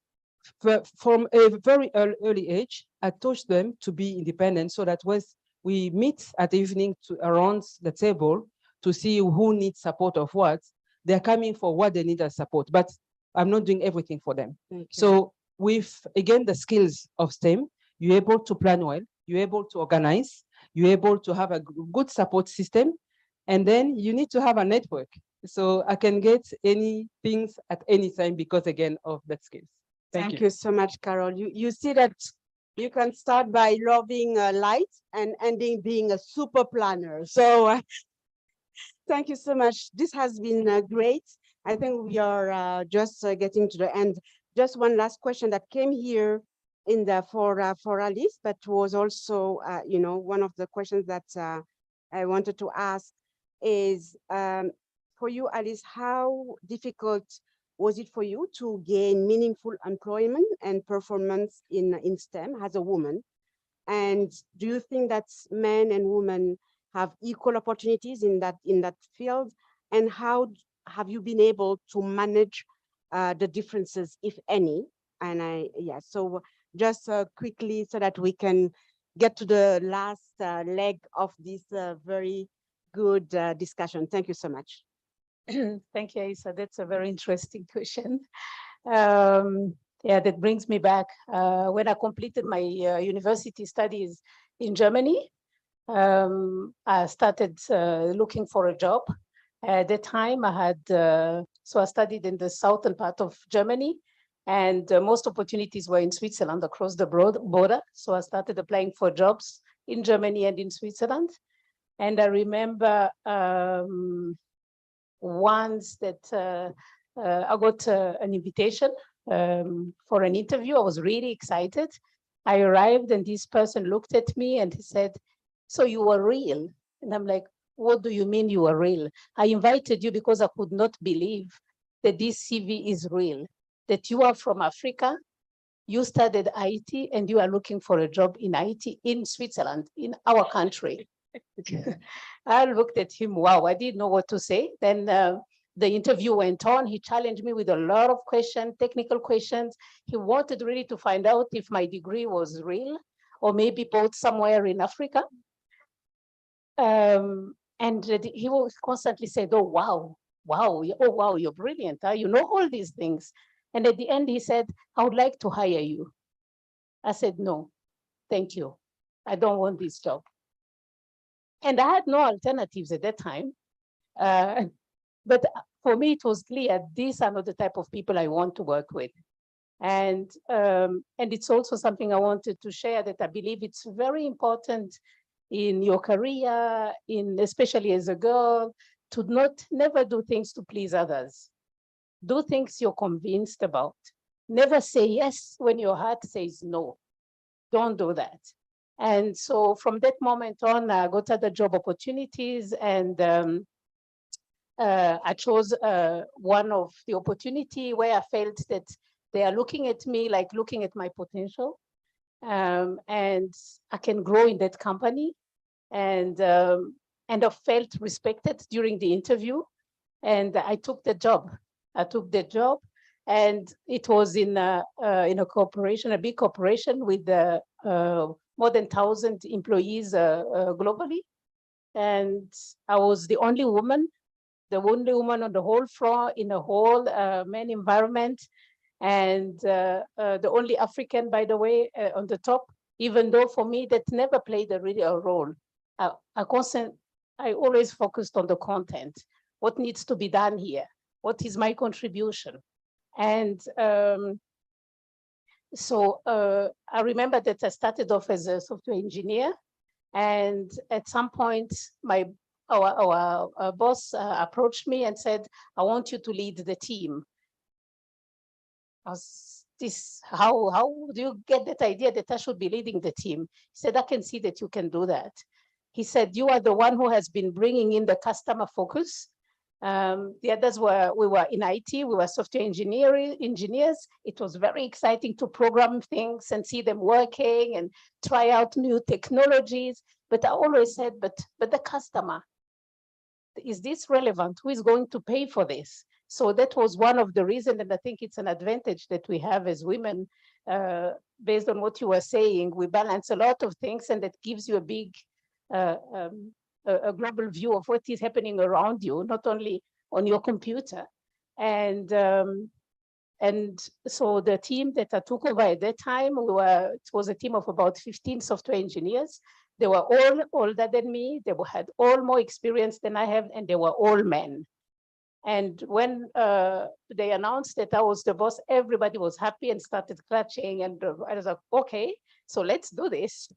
from a very early age, I taught them to be independent so that when we meet at the evening around the table to see who needs support of what, they're coming for what they need as support, but I'm not doing everything for them. So with, again, the skills of STEM, you're able to plan well, you're able to organize, you're able to have a good support system, and then you need to have a network. So I can get any things at any time because, again, of that skills. Thank you so much, Carol. You see that you can start by loving light and ending being a super planner. So thank you so much. This has been great. I think we are just getting to the end. Just one last question that came here in the for Alice, but was also, one of the questions that I wanted to ask is, for you, Alice, how difficult was it for you to gain meaningful employment and performance in STEM as a woman? And do you think that men and women have equal opportunities in that field? And how have you been able to manage the differences, if any? And so just quickly so that we can get to the last leg of this very good discussion. Thank you so much. Thank you, Aisa. That's a very interesting question. That brings me back. When I completed my university studies in Germany, I started looking for a job. At the time, I had, so I studied in the southern part of Germany, and most opportunities were in Switzerland across the border. So I started applying for jobs in Germany and in Switzerland. And I remember once that I got an invitation for an interview. I was really excited. I arrived and this person looked at me and he said, "So you were real?" And I'm like, "What do you mean you were real? I invited you because I could not believe that this CV is real, that you are from Africa, you studied IT and you are looking for a job in IT in Switzerland, in our country." I looked at him, wow, I didn't know what to say. Then the interview went on. He challenged me with a lot of questions, technical questions. He wanted really to find out if my degree was real or maybe both somewhere in Africa. And he will constantly say, "Oh, wow, wow, oh, wow, you're brilliant. Huh? You know all these things." And at the end, he said, "I would like to hire you." I said, "No, thank you. I don't want this job." And I had no alternatives at that time. But for me, it was clear, these are not the type of people I want to work with. And it's also something I wanted to share, that I believe it's very important in your career, especially as a girl, to never do things to please others. Do things you're convinced about. Never say yes when your heart says no. Don't do that. And so from that moment on, I got other job opportunities, and I chose one of the opportunity where I felt that they are looking at me like looking at my potential, and I can grow in that company. And I felt respected during the interview, and I took the job. And it was in a corporation, a big corporation with more than 1,000 employees globally. And I was the only woman on the whole floor in a whole men environment, and the only African, by the way, on the top. Even though for me that never played really a role. I always focused on the content. What needs to be done here? What is my contribution? And so I remember that I started off as a software engineer, and at some point, our boss approached me and said, "I want you to lead the team." How do you get that idea that I should be leading the team? He said, "I can see that you can do that." He said, "You are the one who has been bringing in the customer focus. The others we were in IT, we were software engineers. It was very exciting to program things and see them working and try out new technologies. But I always said, but the customer, is this relevant? Who is going to pay for this?" So that was one of the reasons, and I think it's an advantage that we have as women, based on what you were saying. We balance a lot of things, and that gives you a big, a global view of what is happening around you, not only on your computer. And so the team that I took over at that time, it was a team of about 15 software engineers. They were all older than me. They had all more experience than I have, and they were all men. And when they announced that I was the boss, everybody was happy and started clutching. And I was like, okay, so let's do this.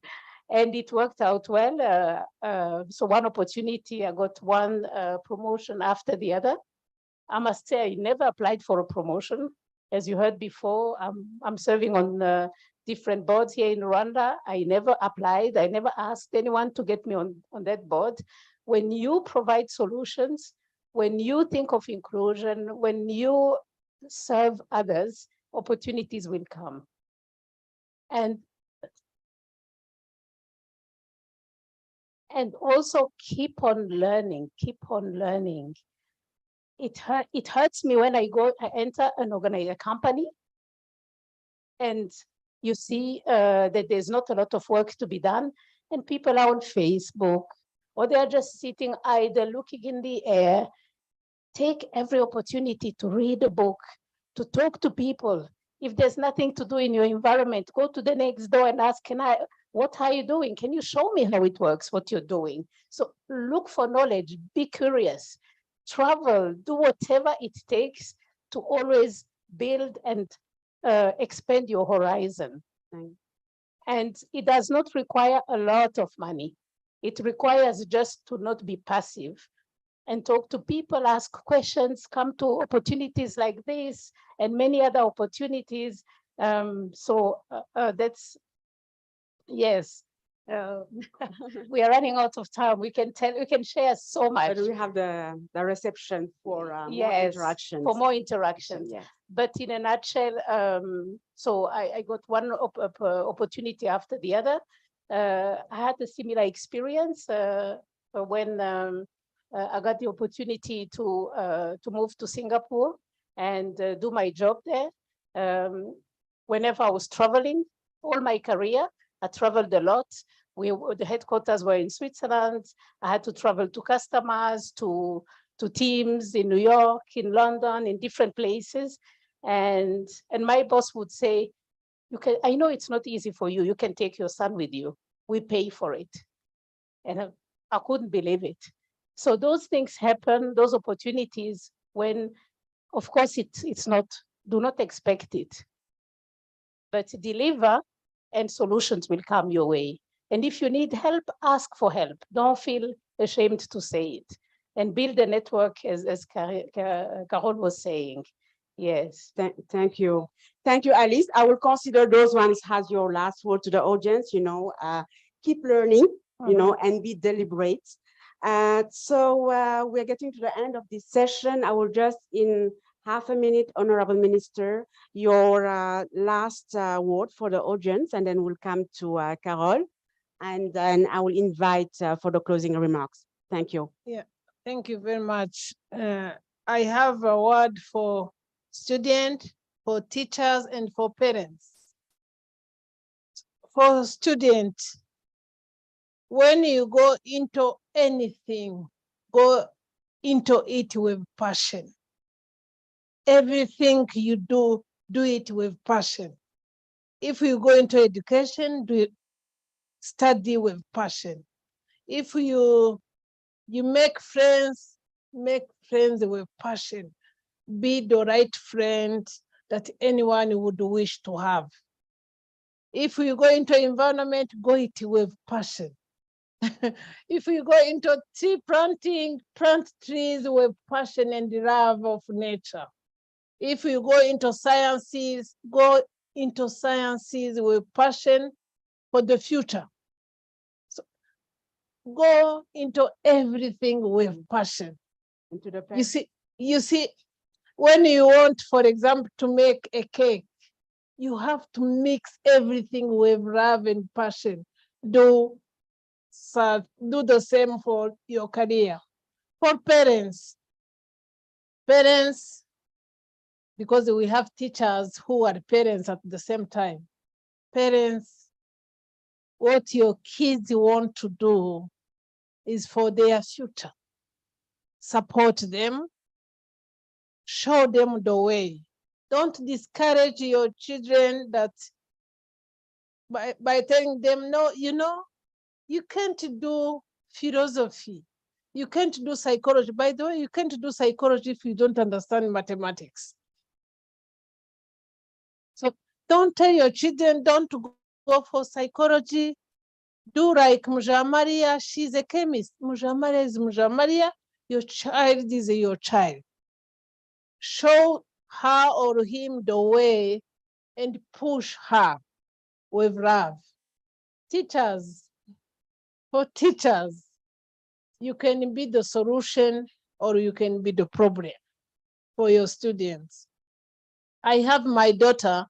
And it worked out well. So one opportunity, I got one promotion after the other. I must say, I never applied for a promotion. As you heard before, I'm serving on different boards here in Rwanda. I never applied. I never asked anyone to get me on that board. When you provide solutions, when you think of inclusion, when you serve others, opportunities will come. And also keep on learning, keep on learning. It hurts me when I enter a company, and you see that there's not a lot of work to be done, and people are on Facebook, or they are just sitting idle, looking in the air. Take every opportunity to read a book, to talk to people. If there's nothing to do in your environment, go to the next door and ask, what are you doing? Can you show me how it works, what you're doing? So look for knowledge, be curious, travel, do whatever it takes to always build and expand your horizon. And it does not require a lot of money. It requires just to not be passive and talk to people, ask questions, come to opportunities like this and many other opportunities. That's, yes. We are running out of time. We can share so much. But we have the reception for more interactions. For more interactions. Yeah. But in a nutshell, so I got one opportunity after the other. I had a similar experience when I got the opportunity to move to Singapore and do my job there. Whenever I was traveling, all my career, I traveled a lot. The headquarters were in Switzerland. I had to travel to customers, to teams in New York, in London, in different places. And my boss would say, I know it's not easy for you. You can take your son with you. We pay for it. And I couldn't believe it. So those things happen, those opportunities, when, of course, it's not, do not expect it. But deliver and solutions will come your way. And if you need help, ask for help. Don't feel ashamed to say it. And build a network, as Carol was saying. Yes. Thank you. Thank you, Alice. I will consider those ones as your last word to the audience, keep learning, and be deliberate. So we're getting to the end of this session. I will just, in half a minute, Honorable Minister, your last word for the audience, and then we'll come to Carol, and then I will invite for the closing remarks. Thank you. Yeah, thank you very much. I have a word for students, for teachers, and for parents. For students, when you go into anything, go into it with passion. Everything you do it with passion. If you go into education, study with passion. If you make friends with passion. Be the right friend that anyone would wish to have. If you go into environment, go it with passion. If you go into tree planting, plant trees with passion and love of nature. If you go into sciences, go into sciences with passion for the future. So go into everything with passion. You see, when you want, for example, to make a cake, you have to mix everything with love and passion. Do the same for your career. For parents, because we have teachers who are parents at the same time. Parents, what your kids want to do is for their future. Support them, show them the way. Don't discourage your children that by telling them, no, you can't do philosophy. You can't do psychology. By the way, you can't do psychology if you don't understand mathematics. So don't tell your children, don't go for psychology. Do like Mujamaria, she's a chemist. Mujamaria is Mujamaria, your child is your child. Show her or him the way and push her with love. Teachers, for teachers, you can be the solution or you can be the problem for your students. I have my daughter,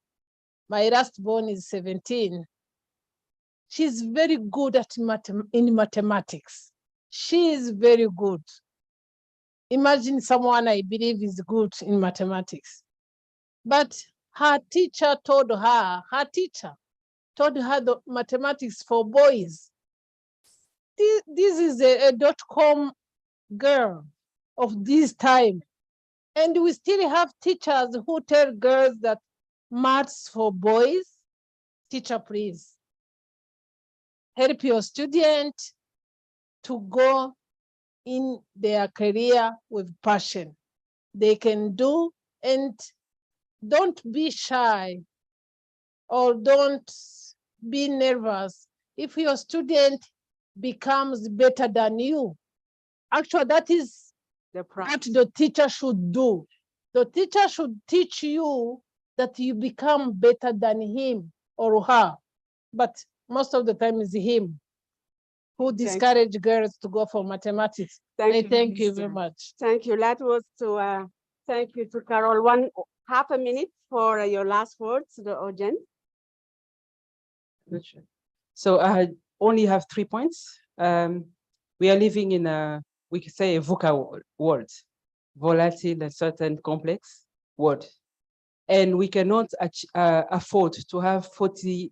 my last born is 17. She's very good at in mathematics. She is very good. Imagine someone I believe is good in mathematics. But her teacher told her the mathematics for boys. This is a dot-com girl of this time. And we still have teachers who tell girls that maths for boys. Teacher, please help your student to go in their career with passion. They can do, and don't be shy or don't be nervous if your student becomes better than you. Actually, that is what the teacher should do. The teacher should teach you that you become better than him or her. But most of the time it's him who discourage girls to go for mathematics. Thank you very much. Thank you. That was to thank you to Carol. Half a minute for your last words to the audience. So I only have 3 points. We are living in we could say a VUCA world, volatile, uncertain, complex world. And we cannot afford to have 48%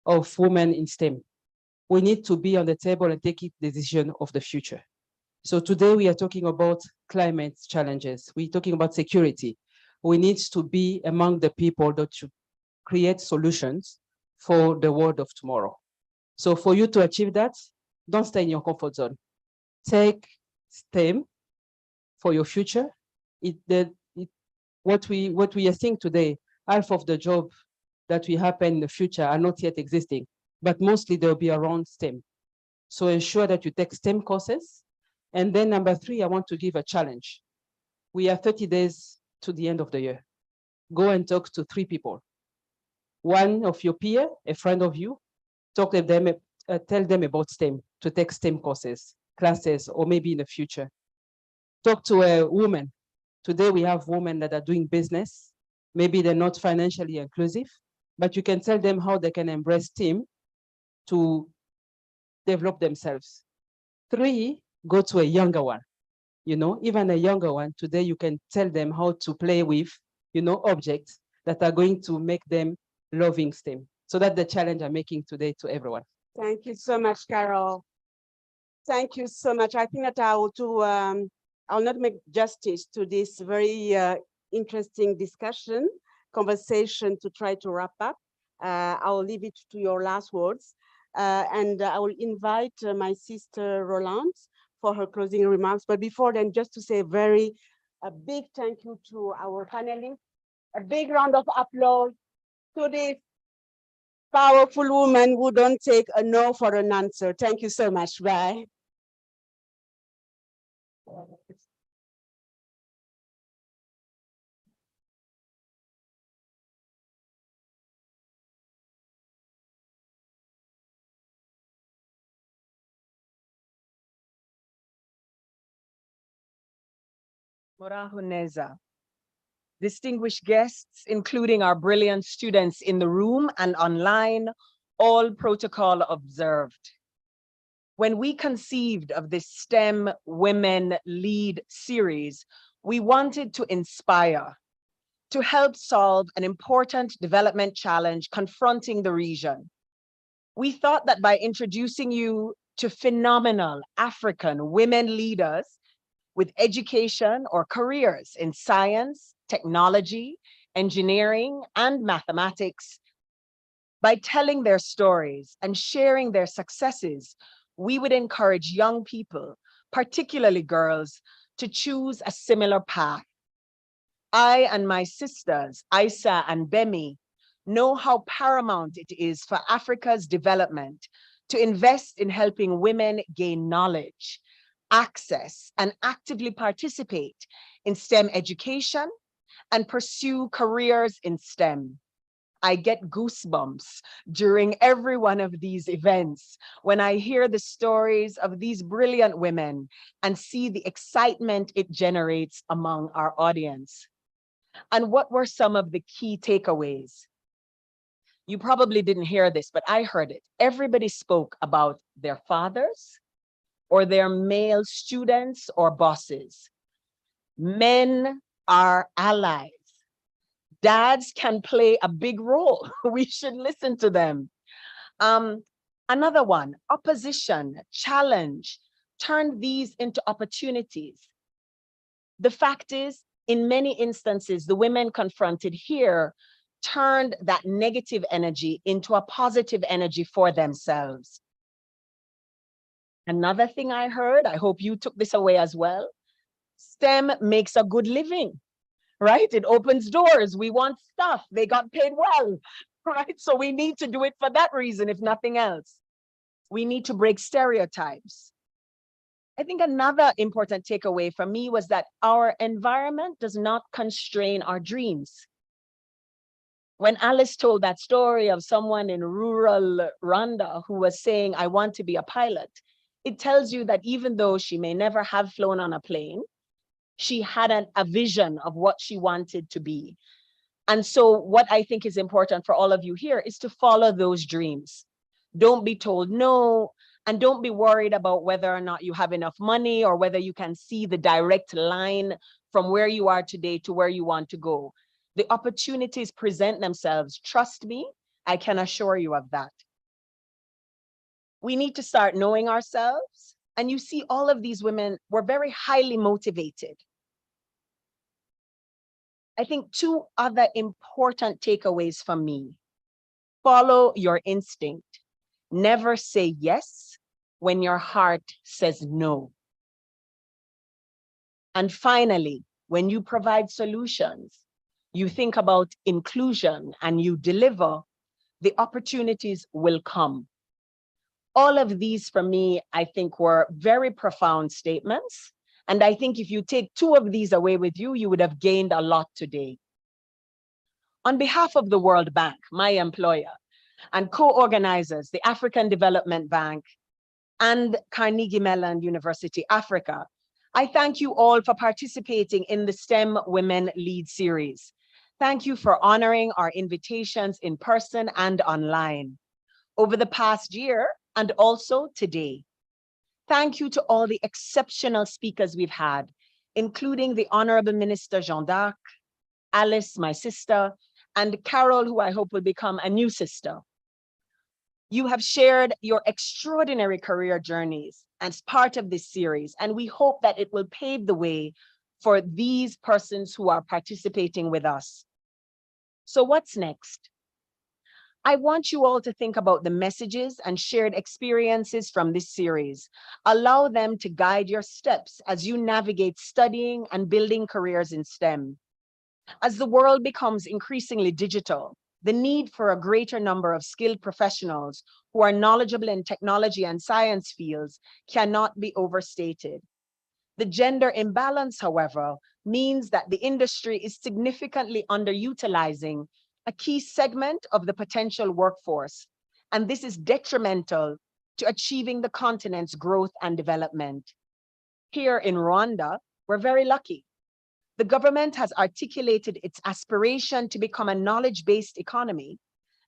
of women in STEM. We need to be on the table and take the decision of the future. So today we are talking about climate challenges. We're talking about security. We need to be among the people that should create solutions for the world of tomorrow. So for you to achieve that, don't stay in your comfort zone. Take STEM for your future. What we are seeing today, half of the job that will happen in the future are not yet existing, but mostly they'll be around STEM. So ensure that you take STEM courses. And then number 3, I want to give a challenge. We are 30 days to the end of the year. Go and talk to 3 people. One of your peer, a friend of you, talk to them, tell them about STEM, to take STEM courses, classes, or maybe in the future. Talk to a woman. Today we have women that are doing business. Maybe they're not financially inclusive, but you can tell them how they can embrace STEM to develop themselves. 3, go to a younger one. even a younger one. Today, you can tell them how to play with, objects that are going to make them loving STEM. So that's the challenge I'm making today to everyone. Thank you so much, Carol. Thank you so much. I think that I'll not make justice to this very interesting conversation to try to wrap up. I'll leave it to your last words. And I will invite my sister Roland for her closing remarks. But before then, just to say a big thank you to our panelists. A big round of applause to this powerful woman who don't take a no for an answer. Thank you so much. Bye. Morahuneza, distinguished guests, including our brilliant students in the room and online, all protocol observed. When we conceived of this STEM Women Lead series, we wanted to inspire, to help solve an important development challenge confronting the region. We thought that by introducing you to phenomenal African women leaders with education or careers in science, technology, engineering, and mathematics, by telling their stories and sharing their successes, we would encourage young people, particularly girls, to choose a similar path. I and my sisters, Isa and Bemi, know how paramount it is for Africa's development to invest in helping women gain knowledge, access, and actively participate in STEM education and pursue careers in STEM. I get goosebumps during every one of these events when I hear the stories of these brilliant women and see the excitement it generates among our audience. And what were some of the key takeaways? You probably didn't hear this, but I heard it. Everybody spoke about their fathers or their male students or bosses. Men are allies. Dads can play a big role. We should listen to them. Another one, opposition, challenge, turn these into opportunities. The fact is, in many instances, the women confronted here turned that negative energy into a positive energy for themselves. Another thing I heard, I hope you took this away as well, STEM makes a good living, right? It opens doors. We want stuff. They got paid well, right? So we need to do it for that reason, if nothing else. We need to break stereotypes. I think another important takeaway for me was that our environment does not constrain our dreams. When Alice told that story of someone in rural Rwanda who was saying, I want to be a pilot, it tells you that even though she may never have flown on a plane, she had a vision of what she wanted to be. And so what I think is important for all of you here is to follow those dreams. Don't be told no, and don't be worried about whether or not you have enough money or whether you can see the direct line from where you are today to where you want to go. The opportunities present themselves. Trust me, I can assure you of that. We need to start knowing ourselves. And you see all of these women were very highly motivated. I think two other important takeaways from me. Follow your instinct. Never say yes when your heart says no. And finally, when you provide solutions, you think about inclusion and you deliver, the opportunities will come. All of these for me, I think were very profound statements. And I think if you take two of these away with you, you would have gained a lot today. On behalf of the World Bank, my employer, and co-organizers, the African Development Bank and Carnegie Mellon University Africa, I thank you all for participating in the STEM Women Lead series. Thank you for honoring our invitations in person and online over the past year and also today. Thank you to all the exceptional speakers we've had, including the Honorable Minister Jean d'Arc, Alice, my sister, and Carol, who I hope will become a new sister. You have shared your extraordinary career journeys as part of this series, and we hope that it will pave the way for these persons who are participating with us. So what's next? I want you all to think about the messages and shared experiences from this series. Allow them to guide your steps as you navigate studying and building careers in STEM. As the world becomes increasingly digital, the need for a greater number of skilled professionals who are knowledgeable in technology and science fields cannot be overstated. The gender imbalance, however, means that the industry is significantly underutilizing a key segment of the potential workforce, and this is detrimental to achieving the continent's growth and development. Here in Rwanda, we're very lucky. The government has articulated its aspiration to become a knowledge-based economy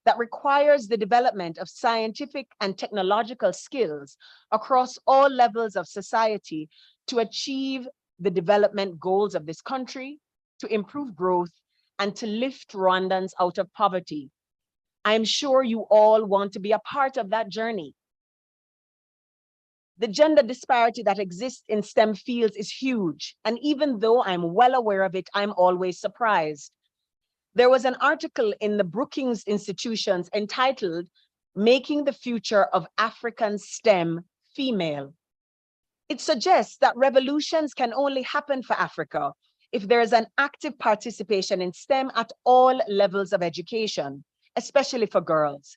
that requires the development of scientific and technological skills across all levels of society to achieve the development goals of this country, to improve growth, and to lift Rwandans out of poverty. I'm sure you all want to be a part of that journey. The gender disparity that exists in STEM fields is huge, and even though I'm well aware of it, I'm always surprised. There was an article in the Brookings Institutions entitled, "Making the Future of African STEM Female." It suggests that revolutions can only happen for Africa if there is an active participation in STEM at all levels of education, especially for girls.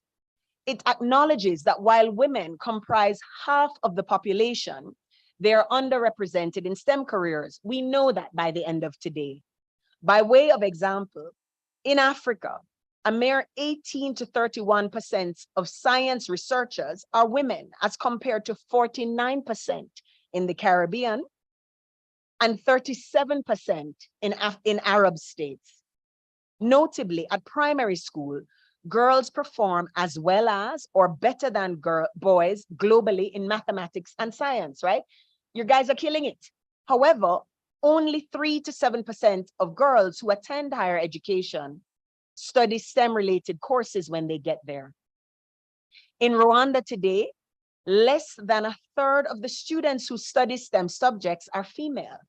It acknowledges that while women comprise half of the population, they are underrepresented in STEM careers. We know that by the end of today. By way of example, in Africa, a mere 18 to 31% of science researchers are women, as compared to 49% in the Caribbean and 37% in Arab states. Notably, at primary school, girls perform as well as or better than boys globally in mathematics and science, right? You guys are killing it. However, only 3 to 7% of girls who attend higher education study STEM-related courses when they get there. In Rwanda today, less than a third of the students who study STEM subjects are female.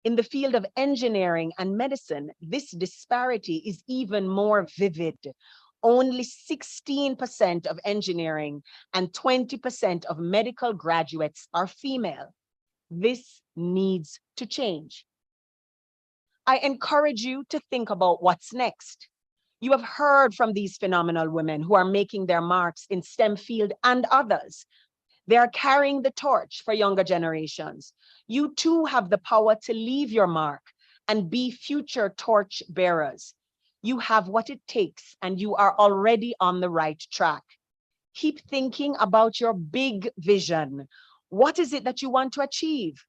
In the field of engineering and medicine, this disparity is even more vivid. Only 16% of engineering and 20% of medical graduates are female. This needs to change. I encourage you to think about what's next. You have heard from these phenomenal women who are making their marks in STEM field and others. They are carrying the torch for younger generations. You too have the power to leave your mark and be future torch bearers. You have what it takes and you are already on the right track. Keep thinking about your big vision. What is it that you want to achieve?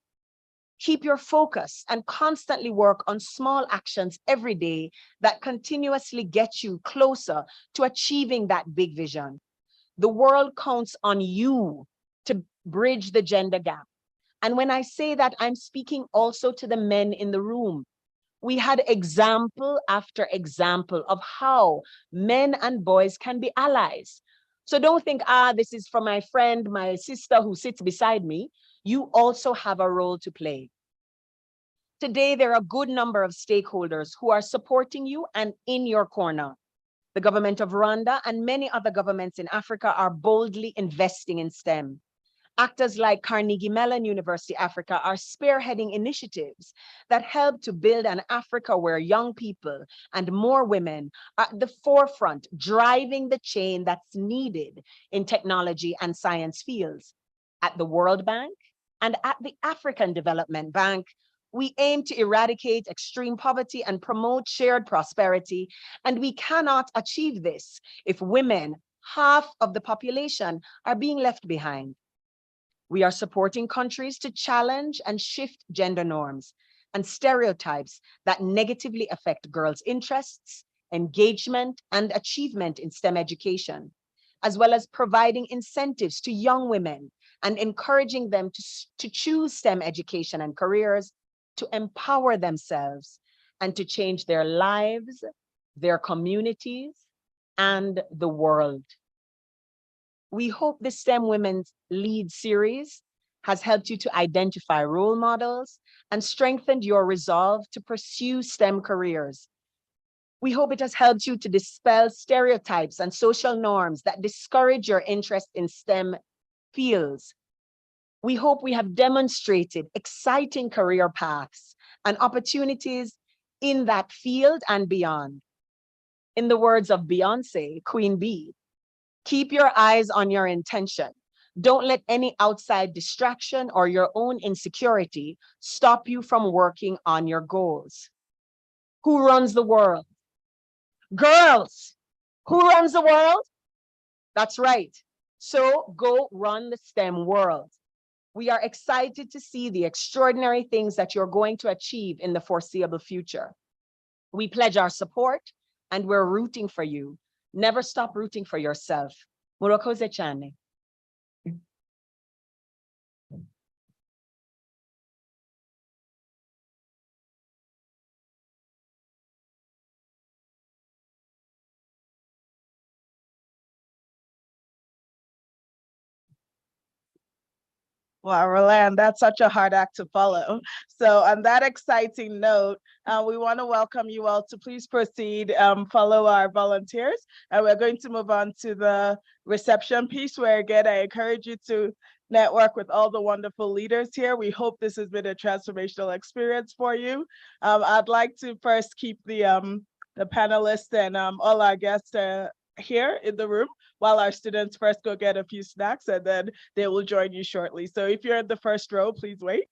Keep your focus and constantly work on small actions every day that continuously get you closer to achieving that big vision. The world counts on you to bridge the gender gap. And when I say that, I'm speaking also to the men in the room. We had example after example of how men and boys can be allies. So don't think, this is for my friend, my sister who sits beside me. You also have a role to play. Today, there are a good number of stakeholders who are supporting you and in your corner. The government of Rwanda and many other governments in Africa are boldly investing in STEM. Actors like Carnegie Mellon University Africa are spearheading initiatives that help to build an Africa where young people and more women are at the forefront, driving the change that's needed in technology and science fields. At the World Bank and at the African Development Bank, we aim to eradicate extreme poverty and promote shared prosperity, and we cannot achieve this if women, half of the population, are being left behind. We are supporting countries to challenge and shift gender norms and stereotypes that negatively affect girls' interests, engagement, and achievement in STEM education, as well as providing incentives to young women and encouraging them to choose STEM education and careers, to empower themselves and to change their lives, their communities, and the world. We hope the STEM Women's Lead series has helped you to identify role models and strengthened your resolve to pursue STEM careers. We hope it has helped you to dispel stereotypes and social norms that discourage your interest in STEM fields. We hope we have demonstrated exciting career paths and opportunities in that field and beyond. In the words of Beyonce, Queen Bee, keep your eyes on your intention. Don't let any outside distraction or your own insecurity stop you from working on your goals. Who runs the world? Girls, who runs the world? That's right. So go run the STEM world. We are excited to see the extraordinary things that you're going to achieve in the foreseeable future. We pledge our support and we're rooting for you. Never stop rooting for yourself. Murakoze Chane. Wow, Roland, that's such a hard act to follow. So on that exciting note, we want to welcome you all to please proceed, follow our volunteers. And we're going to move on to the reception piece where, again, I encourage you to network with all the wonderful leaders here. We hope this has been a transformational experience for you. I'd like to first keep the panelists and all our guests here in the room while our students first go get a few snacks, and then they will join you shortly. So if you're in the first row, please wait.